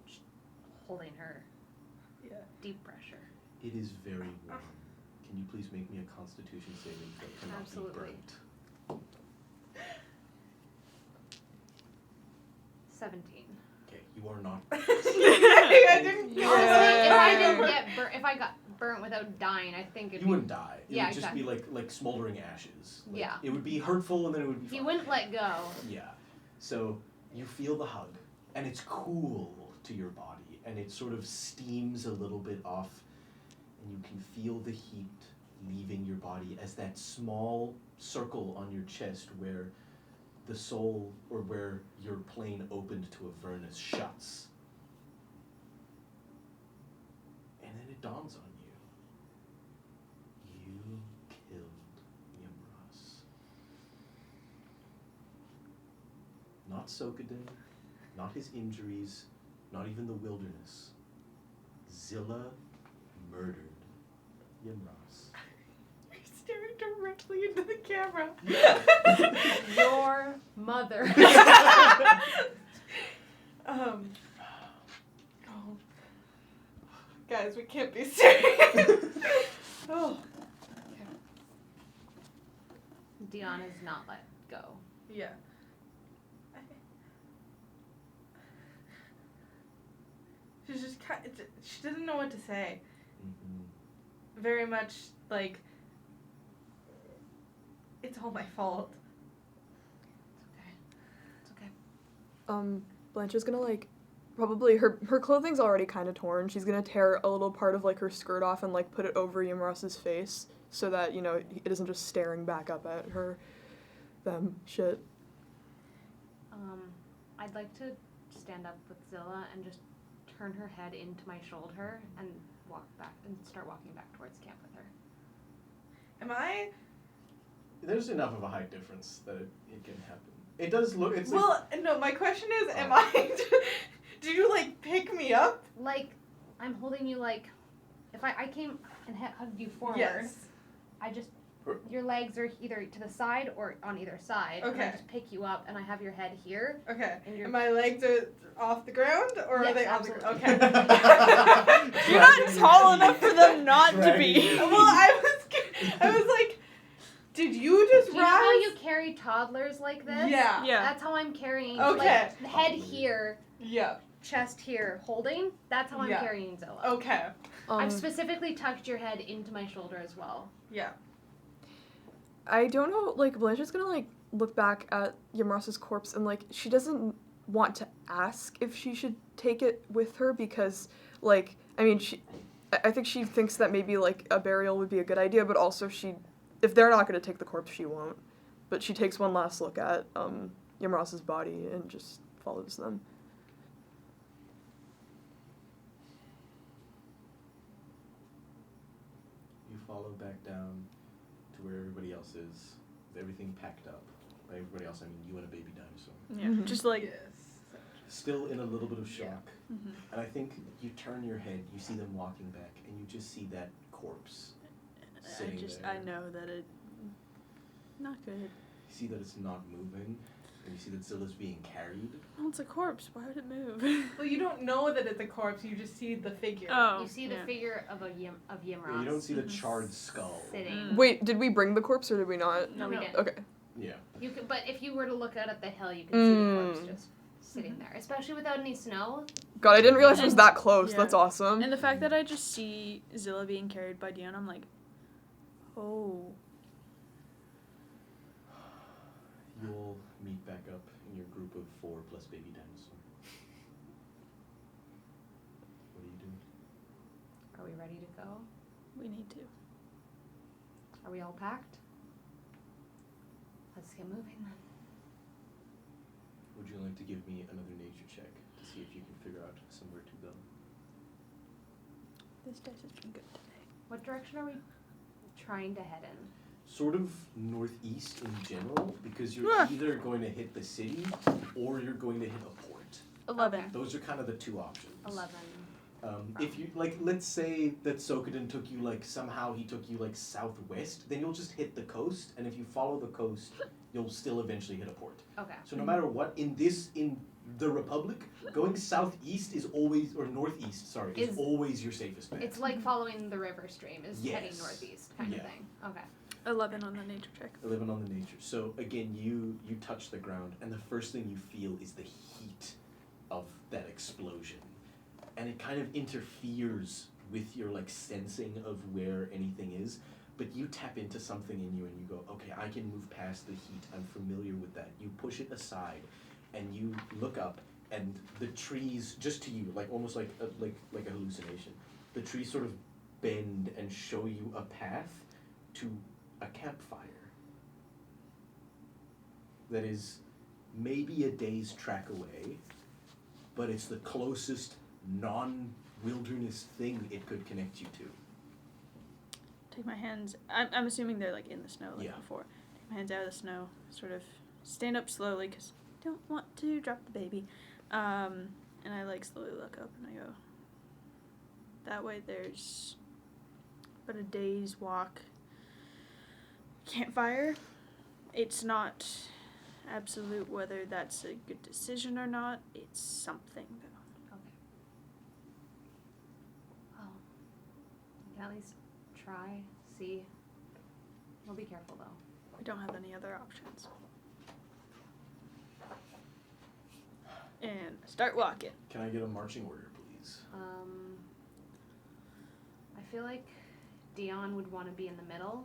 E: Just holding her.
C: Yeah.
E: Deep pressure.
A: It is very warm. Can you please make me a constitution saving throw? Cannot
E: Absolutely.
A: be burnt.
E: 17.
A: Okay, you are not.
C: I didn't get
E: Honestly,
C: it.
E: if I didn't get if I got burnt without dying, I think it'd
A: You
E: be.
A: wouldn't die. It
E: Yeah,
A: would just
E: exactly.
A: be like smoldering ashes. Like,
E: Yeah.
A: It would be hurtful and then it would be
E: He
A: fine.
E: wouldn't let go.
A: Yeah. So you feel the hug, and it's cool to your body, and it sort of steams a little bit off, and you can feel the heat leaving your body as that small circle on your chest where the soul, or where your plane opened to Avernus, shuts. And then it dawns on you. You killed Yimras. Not Sokaden, not his injuries, not even the wilderness. Zillah murdered Yimras.
C: You're staring directly into the camera.
E: Your mother.
C: Oh. Guys, we can't be serious. Oh.
E: Dion has not let go.
C: Yeah. I She's just she doesn't know what to say.
A: Mm-hmm.
C: Very much like, it's all my fault.
E: It's okay.
D: Blanche is gonna like, probably her clothing's already kind of torn. She's gonna tear a little part of like her skirt off and like put it over Yimras's face so that, you know, it isn't just staring back up at her. Shit.
E: I'd like to stand up with Zillah and just turn her head into my shoulder and start walking back towards camp with her.
C: Am I?
A: There's enough of a height difference that it can happen. It does look. It's
C: Well, no. My question is, am I? Do you like pick me up?
E: Like, I'm holding you like, if I came and hugged you forward.
C: Yes.
E: I just, your legs are either to the side or on either side.
C: Okay.
E: And I just pick you up and I have your head here.
C: Okay.
E: And
C: And my legs are off the ground, or
E: Yes,
C: are they on the
E: absolutely.
C: ground? Okay.
B: You're not tall enough for them not to
A: Dragging
B: be.
A: you.
C: Well, I was like, did you just
E: Do you know how
C: rise?
E: you carry toddlers like this?
C: Yeah.
B: Yeah.
E: That's how I'm carrying.
C: Okay.
E: Like, head here,
C: Yeah.
E: chest here, holding. That's how I'm
C: Yeah.
E: carrying Zillah.
C: Okay.
E: I've specifically tucked your head into my shoulder as well.
C: Yeah.
D: I don't know, like, Blanche is gonna, like, look back at Yamrasa's corpse and, like, she doesn't want to ask if she should take it with her because, like, I mean, I think she thinks that maybe, like, a burial would be a good idea, but also if they're not gonna take the corpse, she won't. But she takes one last look at, Yamrasa's body and just follows them.
A: You follow back down to where everybody else is, with everything packed up. By everybody else, I mean you and a baby dinosaur.
B: Yeah, just like.
C: Yes.
A: Still in a little bit of shock.
B: Mhm.
A: And I think you turn your head, you see them walking back, and you just see that corpse sitting there.
B: I know that it. Not good.
A: You see that it's not moving, and you see that Zillah's being carried.
B: Well, it's a corpse. Why would it move?
C: Well, you don't know that it's a corpse. You just see the figure.
B: Oh.
E: You see the
B: yeah.
E: figure of Yimras.
A: Yeah, you don't see the charred skull.
E: Sitting.
B: Mm.
D: Wait, did we bring the corpse or did we not?
E: No, we
B: No.
E: didn't.
D: Okay.
A: Yeah.
E: You could, but if you were to look out at the hill, you could see the corpse just sitting there, especially without any snow.
D: God, I didn't realize it was that close.
B: Yeah.
D: That's awesome.
B: And the fact that I just see Zillah being carried by Dion, I'm like, oh.
A: You'll meet back up in your group of 4 plus baby dinosaur. What are you doing?
E: Are we ready to go?
B: We need to.
E: Are we all packed? Let's get moving then.
A: Would you like to give me another nature check to see if you can figure out somewhere to go?
B: This dice has been good today.
E: What direction are we trying to head in?
A: Sort of northeast in general, because you're
B: Ah.
A: either going to hit the city or you're going to hit a port.
B: 11.
E: Okay.
A: Those are kind of the 2 options.
E: 11.
A: If you let's say that Sokoden took you somehow he took you southwest, then you'll just hit the coast, and if you follow the coast, you'll still eventually hit a port.
E: Okay.
A: So no matter what, in the Republic, going southeast is always, or northeast, sorry, is always your safest bet.
E: It's like following the river stream is heading
A: Yes.
E: northeast kind
A: Yeah.
E: of thing. Okay.
B: 11 on the nature check.
A: 11 on the nature. So again, you touch the ground, and the first thing you feel is the heat of that explosion, and it kind of interferes with your sensing of where anything is. But you tap into something in you, and you go, okay, I can move past the heat. I'm familiar with that. You push it aside, and you look up, and the trees, just to you, almost like a hallucination, the trees sort of bend and show you a path to a campfire that is maybe a day's track away, but it's the closest non-wilderness thing it could connect you to.
B: Take my hands. I'm assuming they're in the snow
A: Yeah.
B: before. Take my hands out of the snow. Sort of stand up slowly because I don't want to drop the baby. And I slowly look up and I go. That way there's about a day's walk. Campfire. It's not absolute whether that's a good decision or not. It's something though.
E: Okay. Well, we can at least try, see. We'll be careful though.
B: We don't have any other options. And start walking.
A: Can I get a marching order, please? choices.
E: I feel like Dion would want to be in the middle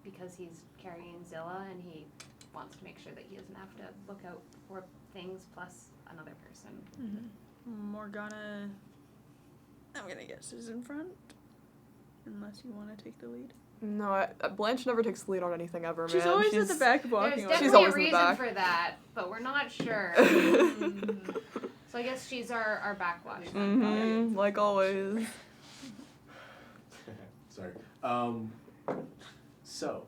E: because he's carrying Zillah and he wants to make sure that he doesn't have to look out for things plus another person.
B: Mm-hmm. Morgana, I'm gonna guess, is in front. Unless you want to take the lead.
D: No, Blanche never takes the lead on anything ever,
B: She's
D: man.
B: always at the back walking
E: There's
B: away.
D: She's
E: definitely
D: always
E: a
D: in the
E: reason
D: back.
E: for that, but we're not sure. So I guess she's our backwatch.
D: Mm-hmm, like always.
A: Sorry. So,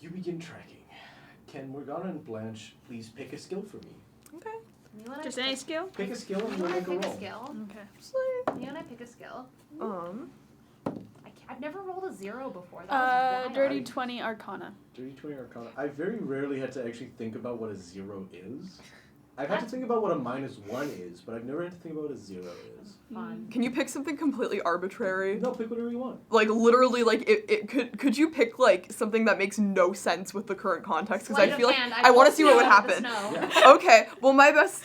A: you begin tracking. Can Morgana and Blanche please pick a skill for me?
D: Okay.
E: You wanna
B: Just
E: pick-
B: any skill?
A: Pick a skill and
E: You
A: we'll
E: wanna
A: make a
E: pick a
A: roll.
E: skill?
B: Okay.
E: You wanna pick a skill? I've never rolled a 0 before. That was wild.
B: Dirty 20 Arcana.
A: Dirty 20 Arcana. I very rarely had to actually think about what a 0 is. I've had to think about what a -1 is, but I've never had to think about what a 0 is.
E: Fun.
D: Can you pick something completely arbitrary?
A: No, pick whatever you want.
D: Like literally, like it could you pick like something that makes no sense with the current context? Because
E: Sleight
D: I
E: of
D: feel like
E: hand,
D: I want to
E: pulled
D: see what would
E: snow out of the
D: happen.
E: snow.
A: Yeah.
D: Okay, well my best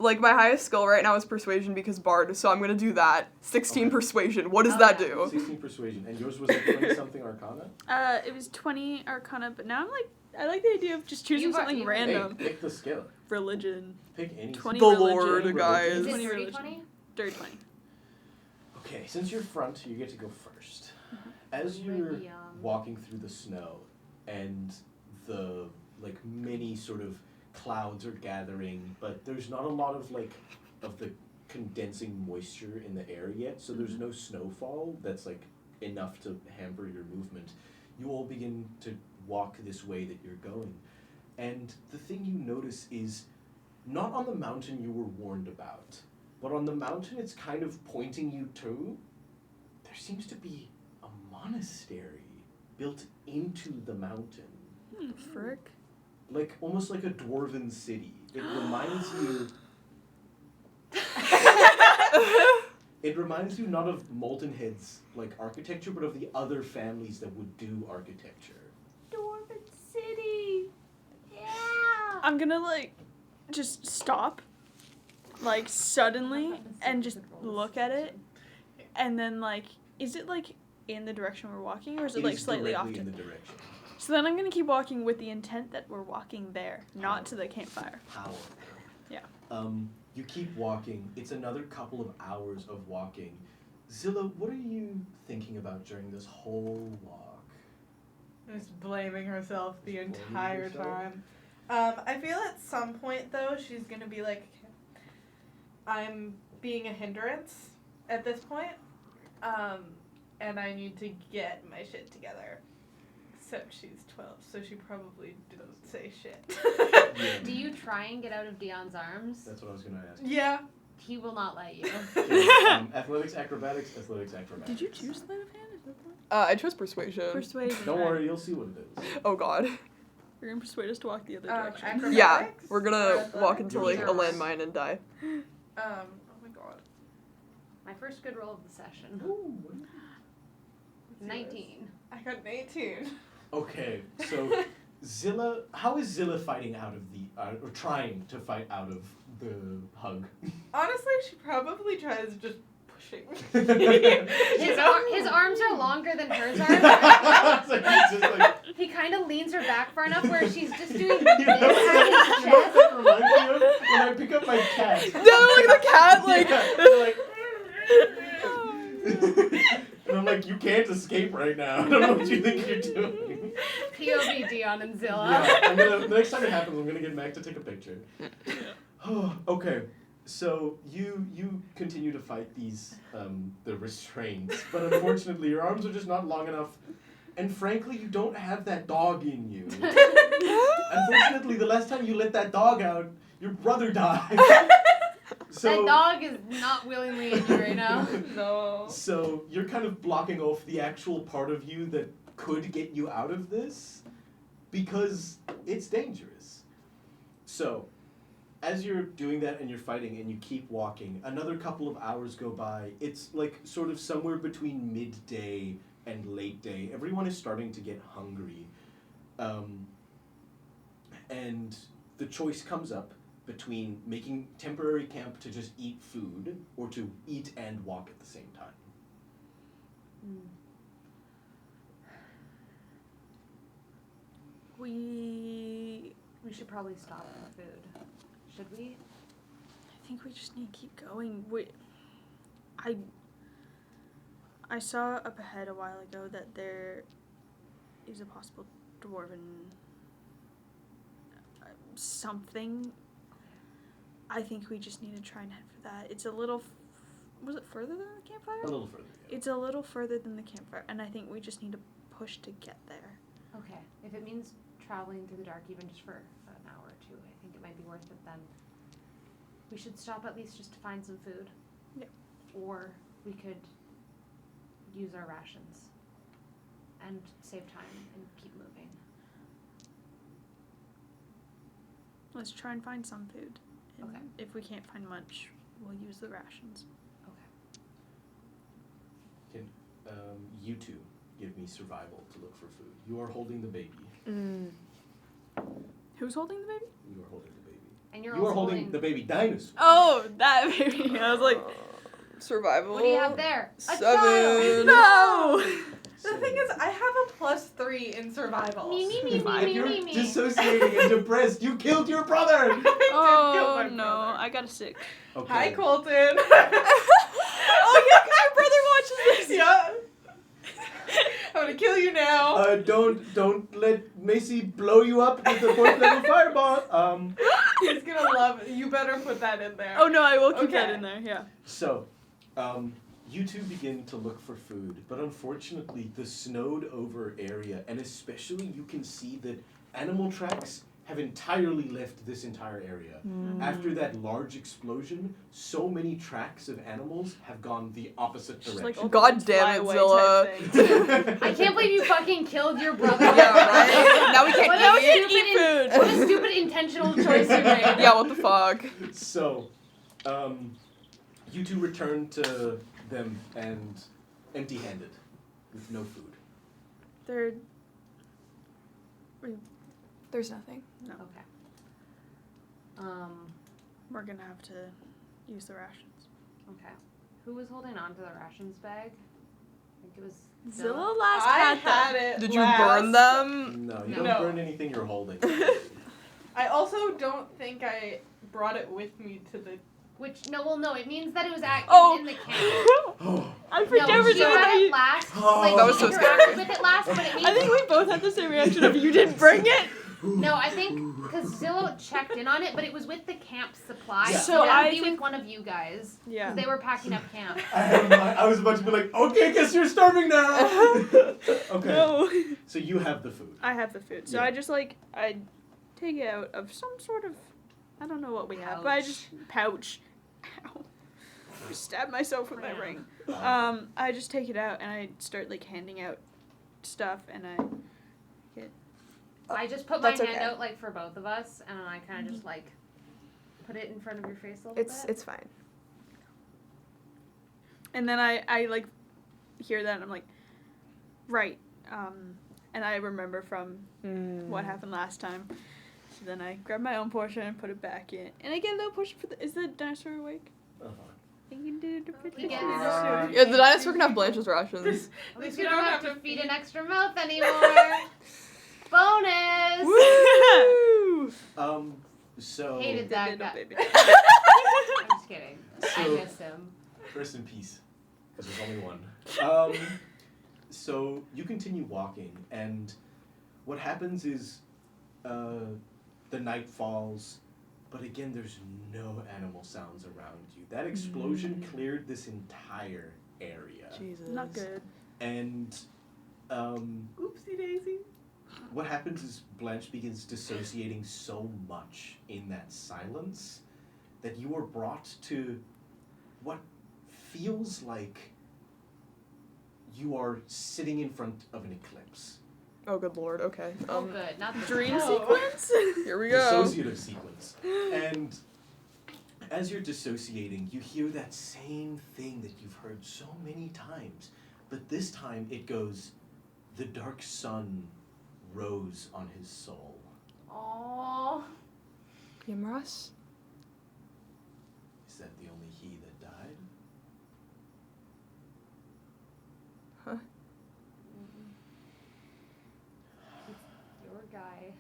D: like my highest skill right now is persuasion because bard, so I'm gonna do that. 16
A: Okay.
D: persuasion. What does
E: Oh,
D: that
E: yeah.
D: do?
A: 16 persuasion. And yours was like 20 something Arcana?
B: It was 20 Arcana, but now I like the idea of just choosing
E: You've got-
B: something
E: you-
B: random.
A: Hey, pick the skill.
B: Religion.
A: Pick any
B: 20
D: The
B: religion.
D: Lord, guys.
E: Is it
B: 20
E: dirty
B: religion.
E: 20?
B: Dirty 20.
A: Okay, since you're front, you get to go first. As you're
E: Maybe,
A: walking through the snow and the like many sort of clouds are gathering, but there's not a lot of like of the condensing moisture in the air yet, so there's no snowfall that's like enough to hamper your movement. You all begin to walk this way that you're going. And the thing you notice is not on the mountain you were warned about, but on the mountain it's kind of pointing you to, there seems to be a monastery built into the mountain.
B: Frick.
A: Like, almost like a dwarven city. It reminds you... It reminds you not of Molten Head's, like, architecture, but of the other families that would do architecture.
E: Dwarven City. Yeah.
B: I'm gonna just stop, suddenly, and just look at it, and then is it in the direction we're walking, or is it
A: is
B: slightly off?
A: directly in the direction.
B: So then I'm gonna keep walking with the intent that we're walking there, not to the campfire.
A: Power.
B: Yeah.
A: You keep walking. It's another couple of hours of walking. Zillah, what are you thinking about during this whole walk?
C: Just blaming herself the
A: Blaming
C: entire
A: yourself?
C: time. I feel at some point though she's gonna be like, I'm being a hindrance at this point, and I need to get my shit together. Except she's 12, so she probably didn't say shit.
A: Yeah.
E: Do you try and get out of Dion's arms?
A: That's what I was going to ask.
C: Yeah.
E: He will not let you.
A: Okay, athletics, acrobatics.
B: Did you choose sleight of hand? Is that the one?
D: I chose persuasion.
B: Persuasion.
A: Don't
B: right.
A: worry, you'll see what it is.
D: Oh god.
B: You're gonna persuade us to walk the other direction.
C: Acrobatics?
D: Yeah, we're
C: Or
D: gonna walk
C: athletics?
D: into like a
E: Sure.
D: landmine and die.
C: Oh my god.
E: My first good roll of the session.
A: Ooh.
E: 19.
C: I got an 18.
A: Okay, so Zillah, how is Zillah fighting out of the, or trying to fight out of the hug?
C: Honestly, she probably tries just pushing.
E: His arms are longer than hers are.
A: It's like, he's just like,
E: He kind of leans her back far enough where she's just doing
A: you
E: this
A: know
E: at his
A: what
E: chest.
A: that reminds me of? When I pick up my cat.
D: No, like the cat, like.
A: Yeah, they're like and I'm like, you can't escape right now. I don't know what you think you're doing.
E: POV Dion and Zillah.
A: Yeah, the next time it happens, I'm gonna get Mac to take a picture. Okay, so you continue to fight these the restraints, but unfortunately your arms are just not long enough, and frankly you don't have that dog in you. Unfortunately, the last time you let that dog out, your brother died. So,
E: That dog is not willingly in you right now.
C: No.
A: So you're kind of blocking off the actual part of you that could get you out of this because it's dangerous. So as you're doing that and you're fighting and you keep walking, another couple of hours go by. It's like sort of somewhere between midday and late day. Everyone is starting to get hungry. And the choice comes up between making temporary camp to just eat food or to eat and walk at the same time.
B: We
E: should probably stop for food. Should we?
B: I think we just need to keep going. I saw up ahead a while ago that there is a possible dwarven something. I think we just need to try and head for that. It's a little. Was it further than the campfire?
A: A little further. Yeah.
B: It's a little further than the campfire, and I think we just need to push to get there.
E: Okay. If it means traveling through the dark even just for an hour or two, I think it might be worth it then. We should stop at least just to find some food.
B: Yeah.
E: Or we could use our rations and save time and keep moving.
B: Let's try and find some food. And
E: Okay.
B: if we can't find much, we'll use the rations.
A: Can you two give me survival to look for food? You are holding the baby.
B: Who's holding the baby?
A: You are holding the baby.
E: And you're
A: You are
E: also
A: holding the baby dinosaur.
B: Oh, that baby. I was like,
D: Survival.
E: What do you have there? A
D: 7.
E: child!
B: no!
C: The thing is, I have a +3 in survival.
E: Me, me, me,
A: If
E: me,
A: you're
E: me, me.
A: dissociating and depressed, you killed your brother!
C: I did kill
B: Oh,
C: my
B: no.
C: brother.
B: I got a 6.
A: Okay.
C: Hi, Colton.
B: Oh, yeah, because your brother watches this.
C: Yeah. I'm gonna kill you now.
A: Don't let Macey blow you up with the 4th level fireball.
C: He's gonna love it. You better put that in there.
B: Oh, no, I will keep that
C: Okay.
B: in there, yeah.
A: So, you two begin to look for food, but unfortunately, the snowed over area, and especially you can see that animal tracks have entirely left this entire area. After that large explosion, so many tracks of animals have gone the opposite
B: Just
A: direction.
B: like
D: God damn it, Zillah.
E: I can't believe you fucking killed your brother.
D: Yeah, right? Now we can't
E: What
B: Now
E: a
B: we can't
E: stupid
B: eat food.
E: What a stupid intentional choice you made.
D: Yeah, what the fuck?
A: So, you two return to them and empty-handed, with no food.
B: They're...
D: There's nothing.
B: No.
E: Okay.
B: We're gonna have to use the rations.
E: Okay. Who was holding on to the rations bag? I think it was
B: Zillah last
C: I
B: had
C: had
B: them.
C: it.
D: Did you
C: last.
D: burn them?
A: No, you
E: No.
A: don't burn anything you're holding.
C: I also don't think I brought it with me to the.
E: Which no, it means that it was in the camp.
A: Oh,
B: I
E: No,
B: forget
E: we
B: doing
E: had
B: that.
E: it last.
A: Oh.
E: Like
A: That
E: we
A: was so
E: interacted
D: scary.
E: with it last, but it means
B: I think we both had the same reaction of you didn't bring it.
E: no. I think because Zillah checked in on it, but it was with the camp supplies.
A: Yeah.
E: So
B: I
E: it would be
B: think-
E: with one of you guys.
B: Yeah.
E: 'Cause they were packing up camp.
A: I was about to be like, okay, guess you're starving now. Okay.
B: No.
A: So you have the food.
B: I have the food. So
A: Yeah.
B: I just I take it out of some sort of, I don't know what we have, but I just, pouch. Ow. I stabbed myself with my ring. I just take it out and I start handing out stuff and
E: I just put my
D: That's
E: hand
D: okay.
E: out for both of us, and I kind of just put it in front of your face a little bit.
D: It's fine.
B: And then I hear that and I'm like, right. And I remember from what happened last time. So then I grab my own portion and put it back in. And I get a little portion for is the dinosaur awake?
A: Uh-huh.
B: I think you did it for the
E: Yeah.
B: dinosaur.
D: Yeah, the dinosaur can have Blanche's rations.
E: At least we don't have to feed an extra mouth anymore. Bonus.
B: Woo!
A: So
E: Hated that
B: Little
E: guy.
B: baby.
E: I'm just kidding. I
A: So-
E: miss him.
A: rest in peace, because there's only one. So you continue walking, and what happens is the night falls, but again, there's no animal sounds around you. That explosion cleared this entire area.
D: Jesus.
B: Not good.
A: And
C: Oopsie daisy.
A: what happens is Blanche begins dissociating so much in that silence that you are brought to what feels like you are sitting in front of an eclipse.
D: Oh, good lord. Okay.
E: Oh, good. Not the
B: Dream
C: No.
B: sequence?
D: Here we go.
A: Dissociative sequence. And as you're dissociating, you hear that same thing that you've heard so many times, but this time it goes, "The dark sun rose on his soul."
E: Aww.
D: Yimras?
A: that the only he that died?
D: Huh?
E: It's your guy.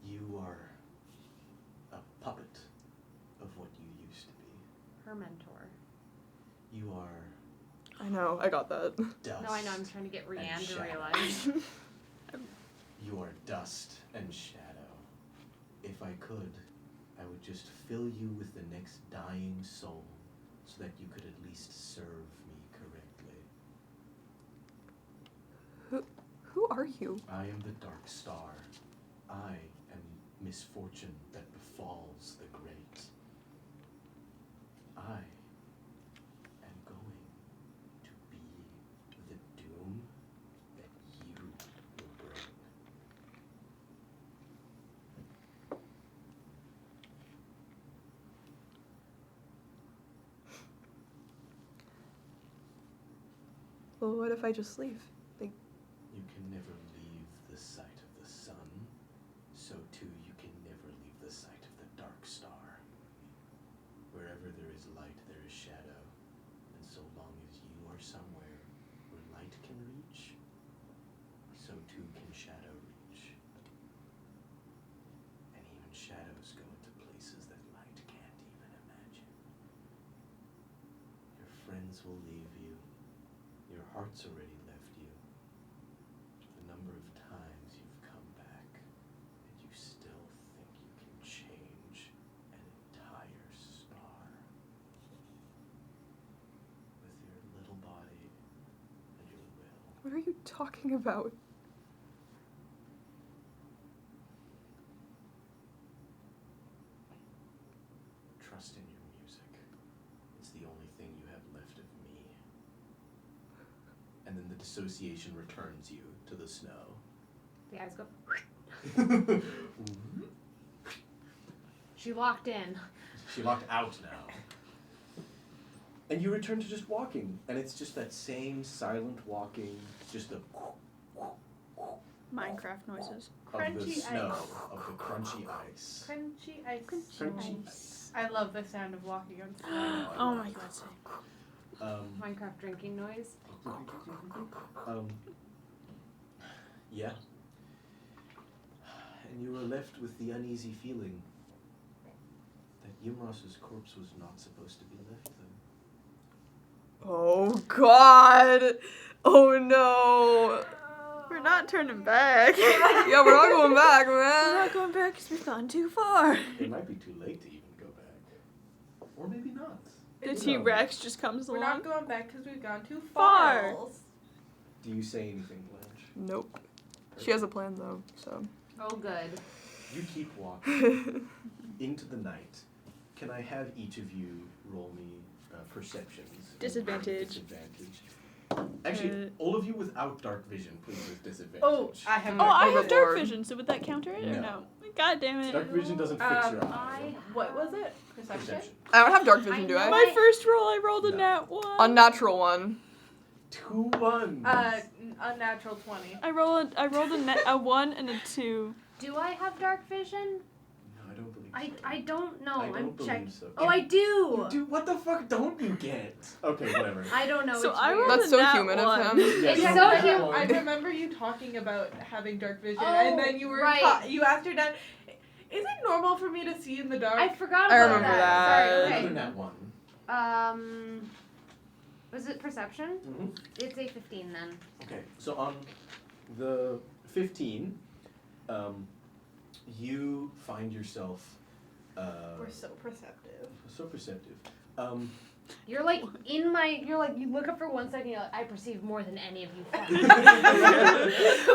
A: You are a puppet of what you used to be.
E: Her mentor.
A: You are
D: I know, I got that.
A: dust.
E: No, I know. I'm trying to get Rhiann to
A: shadow.
E: realize.
A: You are dust and shadow. If I could, I would just fill you with the next dying soul so that you could at least serve me correctly.
D: Who are you?
A: I am the Dark Star. I am misfortune that befalls the great. I am going to be the doom that you will bring.
D: Well, what if I just leave? Like,
A: You can never leave the sight of the sun, so too you can never leave the sight of the Dark Star. Wherever there is light, there is shadow, and so long as you are somewhere where light can reach, so too can shadow reach. And even shadows go into places that light can't even imagine. Your friends will leave you. Your heart's already left you. The number of times you've come back, and you still think you can change an entire star. With your little body and your will.
D: what are you talking about?
A: Trust in your music. It's the only thing you have left of me. And then the dissociation returns you to the snow.
E: The eyes go. She locked in.
A: She locked out now. And you return to just walking, and it's just that same silent walking, just the
B: Minecraft noises.
A: of the
C: Crunchy
A: snow,
C: ice.
A: of the crunchy ice.
C: Crunchy ice.
A: Crunchy ice.
C: I love the sound of walking on snow.
B: Oh my god, same.
E: Minecraft drinking noise.
A: Yeah. And you were left with the uneasy feeling that Yimros's corpse was not supposed to be left there.
D: Oh god! Oh no!
B: We're not turning back.
D: Yeah, we're not going back,
B: We're
D: man.
B: not going back because we've gone too far.
A: It might be too late to even go back. Or maybe not.
B: The
A: Who knows?
B: T-Rex just comes
C: We're
B: along.
C: not going back because we've gone too
B: Far.
C: far.
A: Do you say anything, Blanche?
D: Nope. She has a plan though, so.
E: Oh, good.
A: You keep walking into the night. Can I have each of you roll me perceptions?
B: Disadvantage.
A: Disadvantage. Actually, all of you without dark vision, please, with disadvantage.
C: Oh, I have.
B: Oh, I have dark
D: Overboard.
B: vision, so would that counter it or
A: No.
B: no? God damn it.
A: Dark vision doesn't fix your eye.
C: What was it? Perception.
D: I don't have dark vision, do I?
B: My first roll, I rolled a
A: No.
B: nat 1.
D: Unnatural one.
A: 2 1s.
C: Unnatural 20.
B: I rolled a 1 and a 2.
E: Do I have dark vision?
A: No, I don't believe so.
E: I don't know.
A: I don't
E: I'm
A: believe
E: checking.
A: so.
E: Oh, I do.
A: Dude, what the fuck don't you get? Okay, whatever.
E: I don't know.
B: So
E: it's
B: I
E: weird.
B: rolled
D: That's
B: a
D: so
B: nat
D: human of
B: 1.
D: him.
E: It's
A: Yeah,
E: so
A: that
E: cute.
A: one.
C: I remember you talking about having dark vision,
E: Oh,
C: and then you were
E: right.
C: you asked your dad, "Is it normal for me to see in the dark?"
E: I forgot
D: I
E: about
D: remember that.
E: Sorry.
A: Another
E: Okay.
A: nat 1.
E: Was it perception?
A: Mm-hmm.
E: It's a 15 then.
A: Okay, so on the 15, you find yourself
C: We're so perceptive.
A: so perceptive.
E: You're like in my. You're like you look up for 1 second. You're like I perceive more than any of you. thought."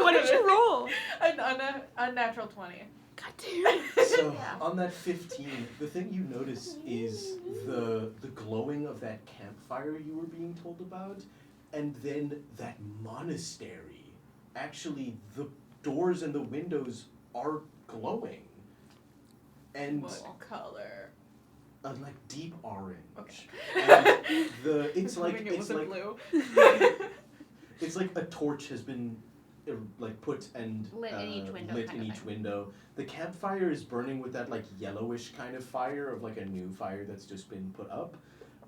B: What did you roll?
C: An unnatural 20.
B: God damn it.
A: So on that 15, the thing you notice is the glowing of that campfire you were being told about, and then that monastery. Actually, the doors and the windows are glowing, and
C: What color?
A: like deep orange.
C: Okay.
A: And it's like
C: Hoping it wasn't blue.
A: it's like a torch has been put and
E: Lit in each window
A: lit
E: kind
A: in
E: of
A: each
E: thing.
A: window. The campfire is burning with that like yellowish kind of fire of like a new fire that's just been put up.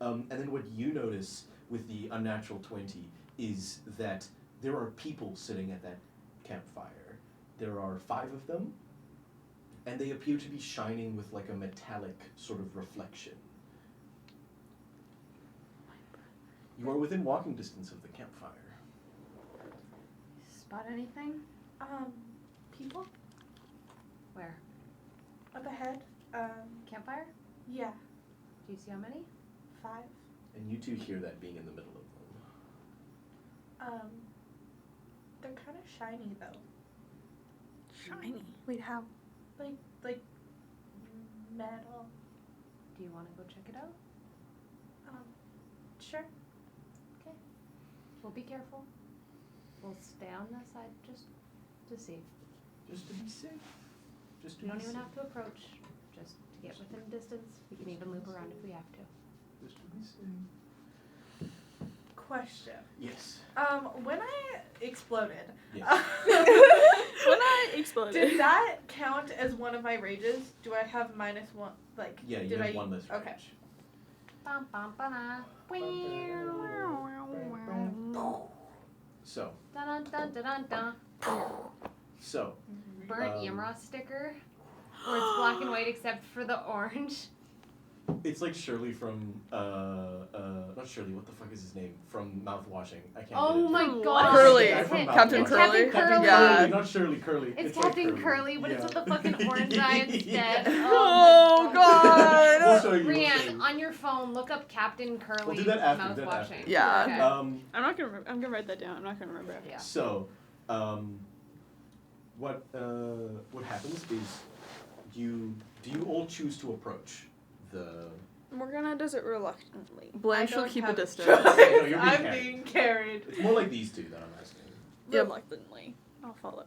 A: And then what you notice with the unnatural 20 is that there are people sitting at that campfire. There are 5 of them, and they appear to be shining with like a metallic sort of reflection. You are within walking distance of the campfire.
E: Spot anything?
F: People
E: Where?
F: up ahead.
E: Campfire?
F: Yeah,
E: Do you see how many?
F: 5.
A: And you two hear that being in the middle of them.
F: They're kind of shiny though.
B: Shiny.
D: Wait, how?
F: Like metal.
E: Do you want to go check it out?
F: Sure.
E: We'll be careful. We'll stay on the side just to see.
A: Just to be safe. Just to
E: We don't
A: be
E: even
A: safe.
E: have to approach. Just to get within distance. We can even loop around if we have to.
A: Just to be safe.
F: Question.
A: Yes.
F: When I exploded,
A: Yes.
B: When I exploded.
F: did that count as one of my rages? Do I have -1? Like,
A: Yeah, you
F: did
A: have
F: I?
A: one less
F: Okay.
A: rage.
E: Bum, bum, ba-da.
A: So,
E: Dun, dun, dun, dun, dun.
A: so,
E: Burnt
A: Um,
E: Yamra sticker. Where it's black and white except for the orange.
A: it's like Shirley from, not Shirley, what the fuck is his name? From Mouthwashing. I can't
E: Oh
A: get it.
E: my
B: What?
E: god.
D: Curly.
A: The guy from
E: It's
D: Captain
E: it's
D: Curly?
E: Captain
A: Captain
E: Curly.
D: Yeah.
A: Curly, not Shirley, Curly.
E: It's
A: like
E: Captain Curly, but it's with the fucking orange eye instead.
A: Yeah.
D: Oh, God.
A: We'll show you. We'll show
E: Rhiann,
A: you.
E: on your phone, look up Captain Curly
A: We'll do that after, do that
E: mouthwashing.
A: after.
D: Yeah.
E: Okay.
B: I'm not gonna. I'm gonna write that down. I'm not gonna remember.
E: Yeah.
A: So, what happens is do you all choose to approach the?
B: Morgana does it reluctantly.
D: Blanche
F: I
D: will
F: don't
D: keep a
F: have-
D: distance.
A: Okay, no, you're being
F: I'm
A: carried.
F: being carried.
A: It's more like these two that I'm asking.
B: Reluctantly, I'll follow.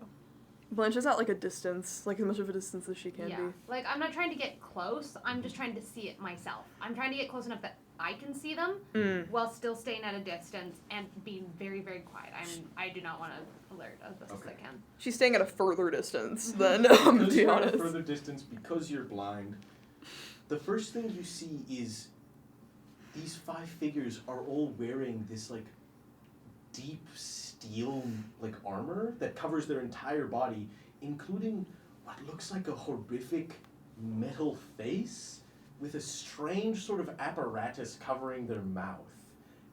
D: Blanche is at like a distance, like as much of a distance as she can
E: Yeah.
D: be.
E: Like, I'm not trying to get close. I'm just trying to see it myself. I'm trying to get close enough that I can see them while still staying at a distance and being very, very quiet. I do not want to alert as best as I
A: Okay.
E: can.
D: She's staying at a further distance than,
A: Because
D: to be
A: you're at a
D: honest.
A: further distance, because you're blind, the first thing you see is these 5 figures are all wearing this like deep steel like armor that covers their entire body, including what looks like a horrific metal face with a strange sort of apparatus covering their mouth.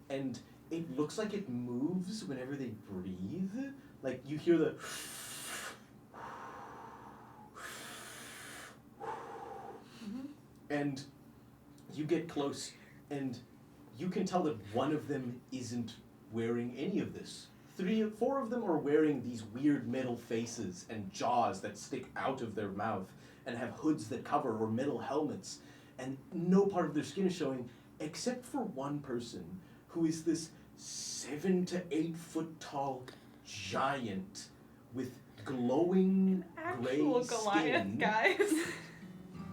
A: And it looks like it moves whenever they breathe. Like you hear the and you get close and you can tell that one of them isn't wearing any of this. 4 of them are wearing these weird metal faces and jaws that stick out of their mouth and have hoods that cover or metal helmets, and no part of their skin is showing except for one person who is this 7 to 8 foot tall giant with glowing gray
F: Actual Goliath,
A: skin,
F: guys.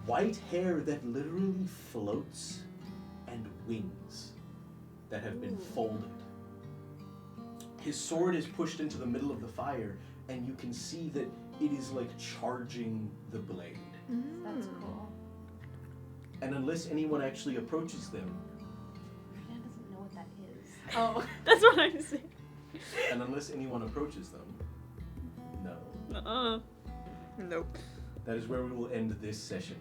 A: white hair that literally floats, and wings that have been folded. His sword is pushed into the middle of the fire, and you can see that it is like charging the blade.
E: That's cool.
A: And unless anyone actually approaches them,
E: Rhiann doesn't know what that is.
F: Oh.
B: That's what I'm saying.
A: and unless anyone approaches them, no.
B: Nuh-uh.
D: Nope.
A: That is where we will end this session.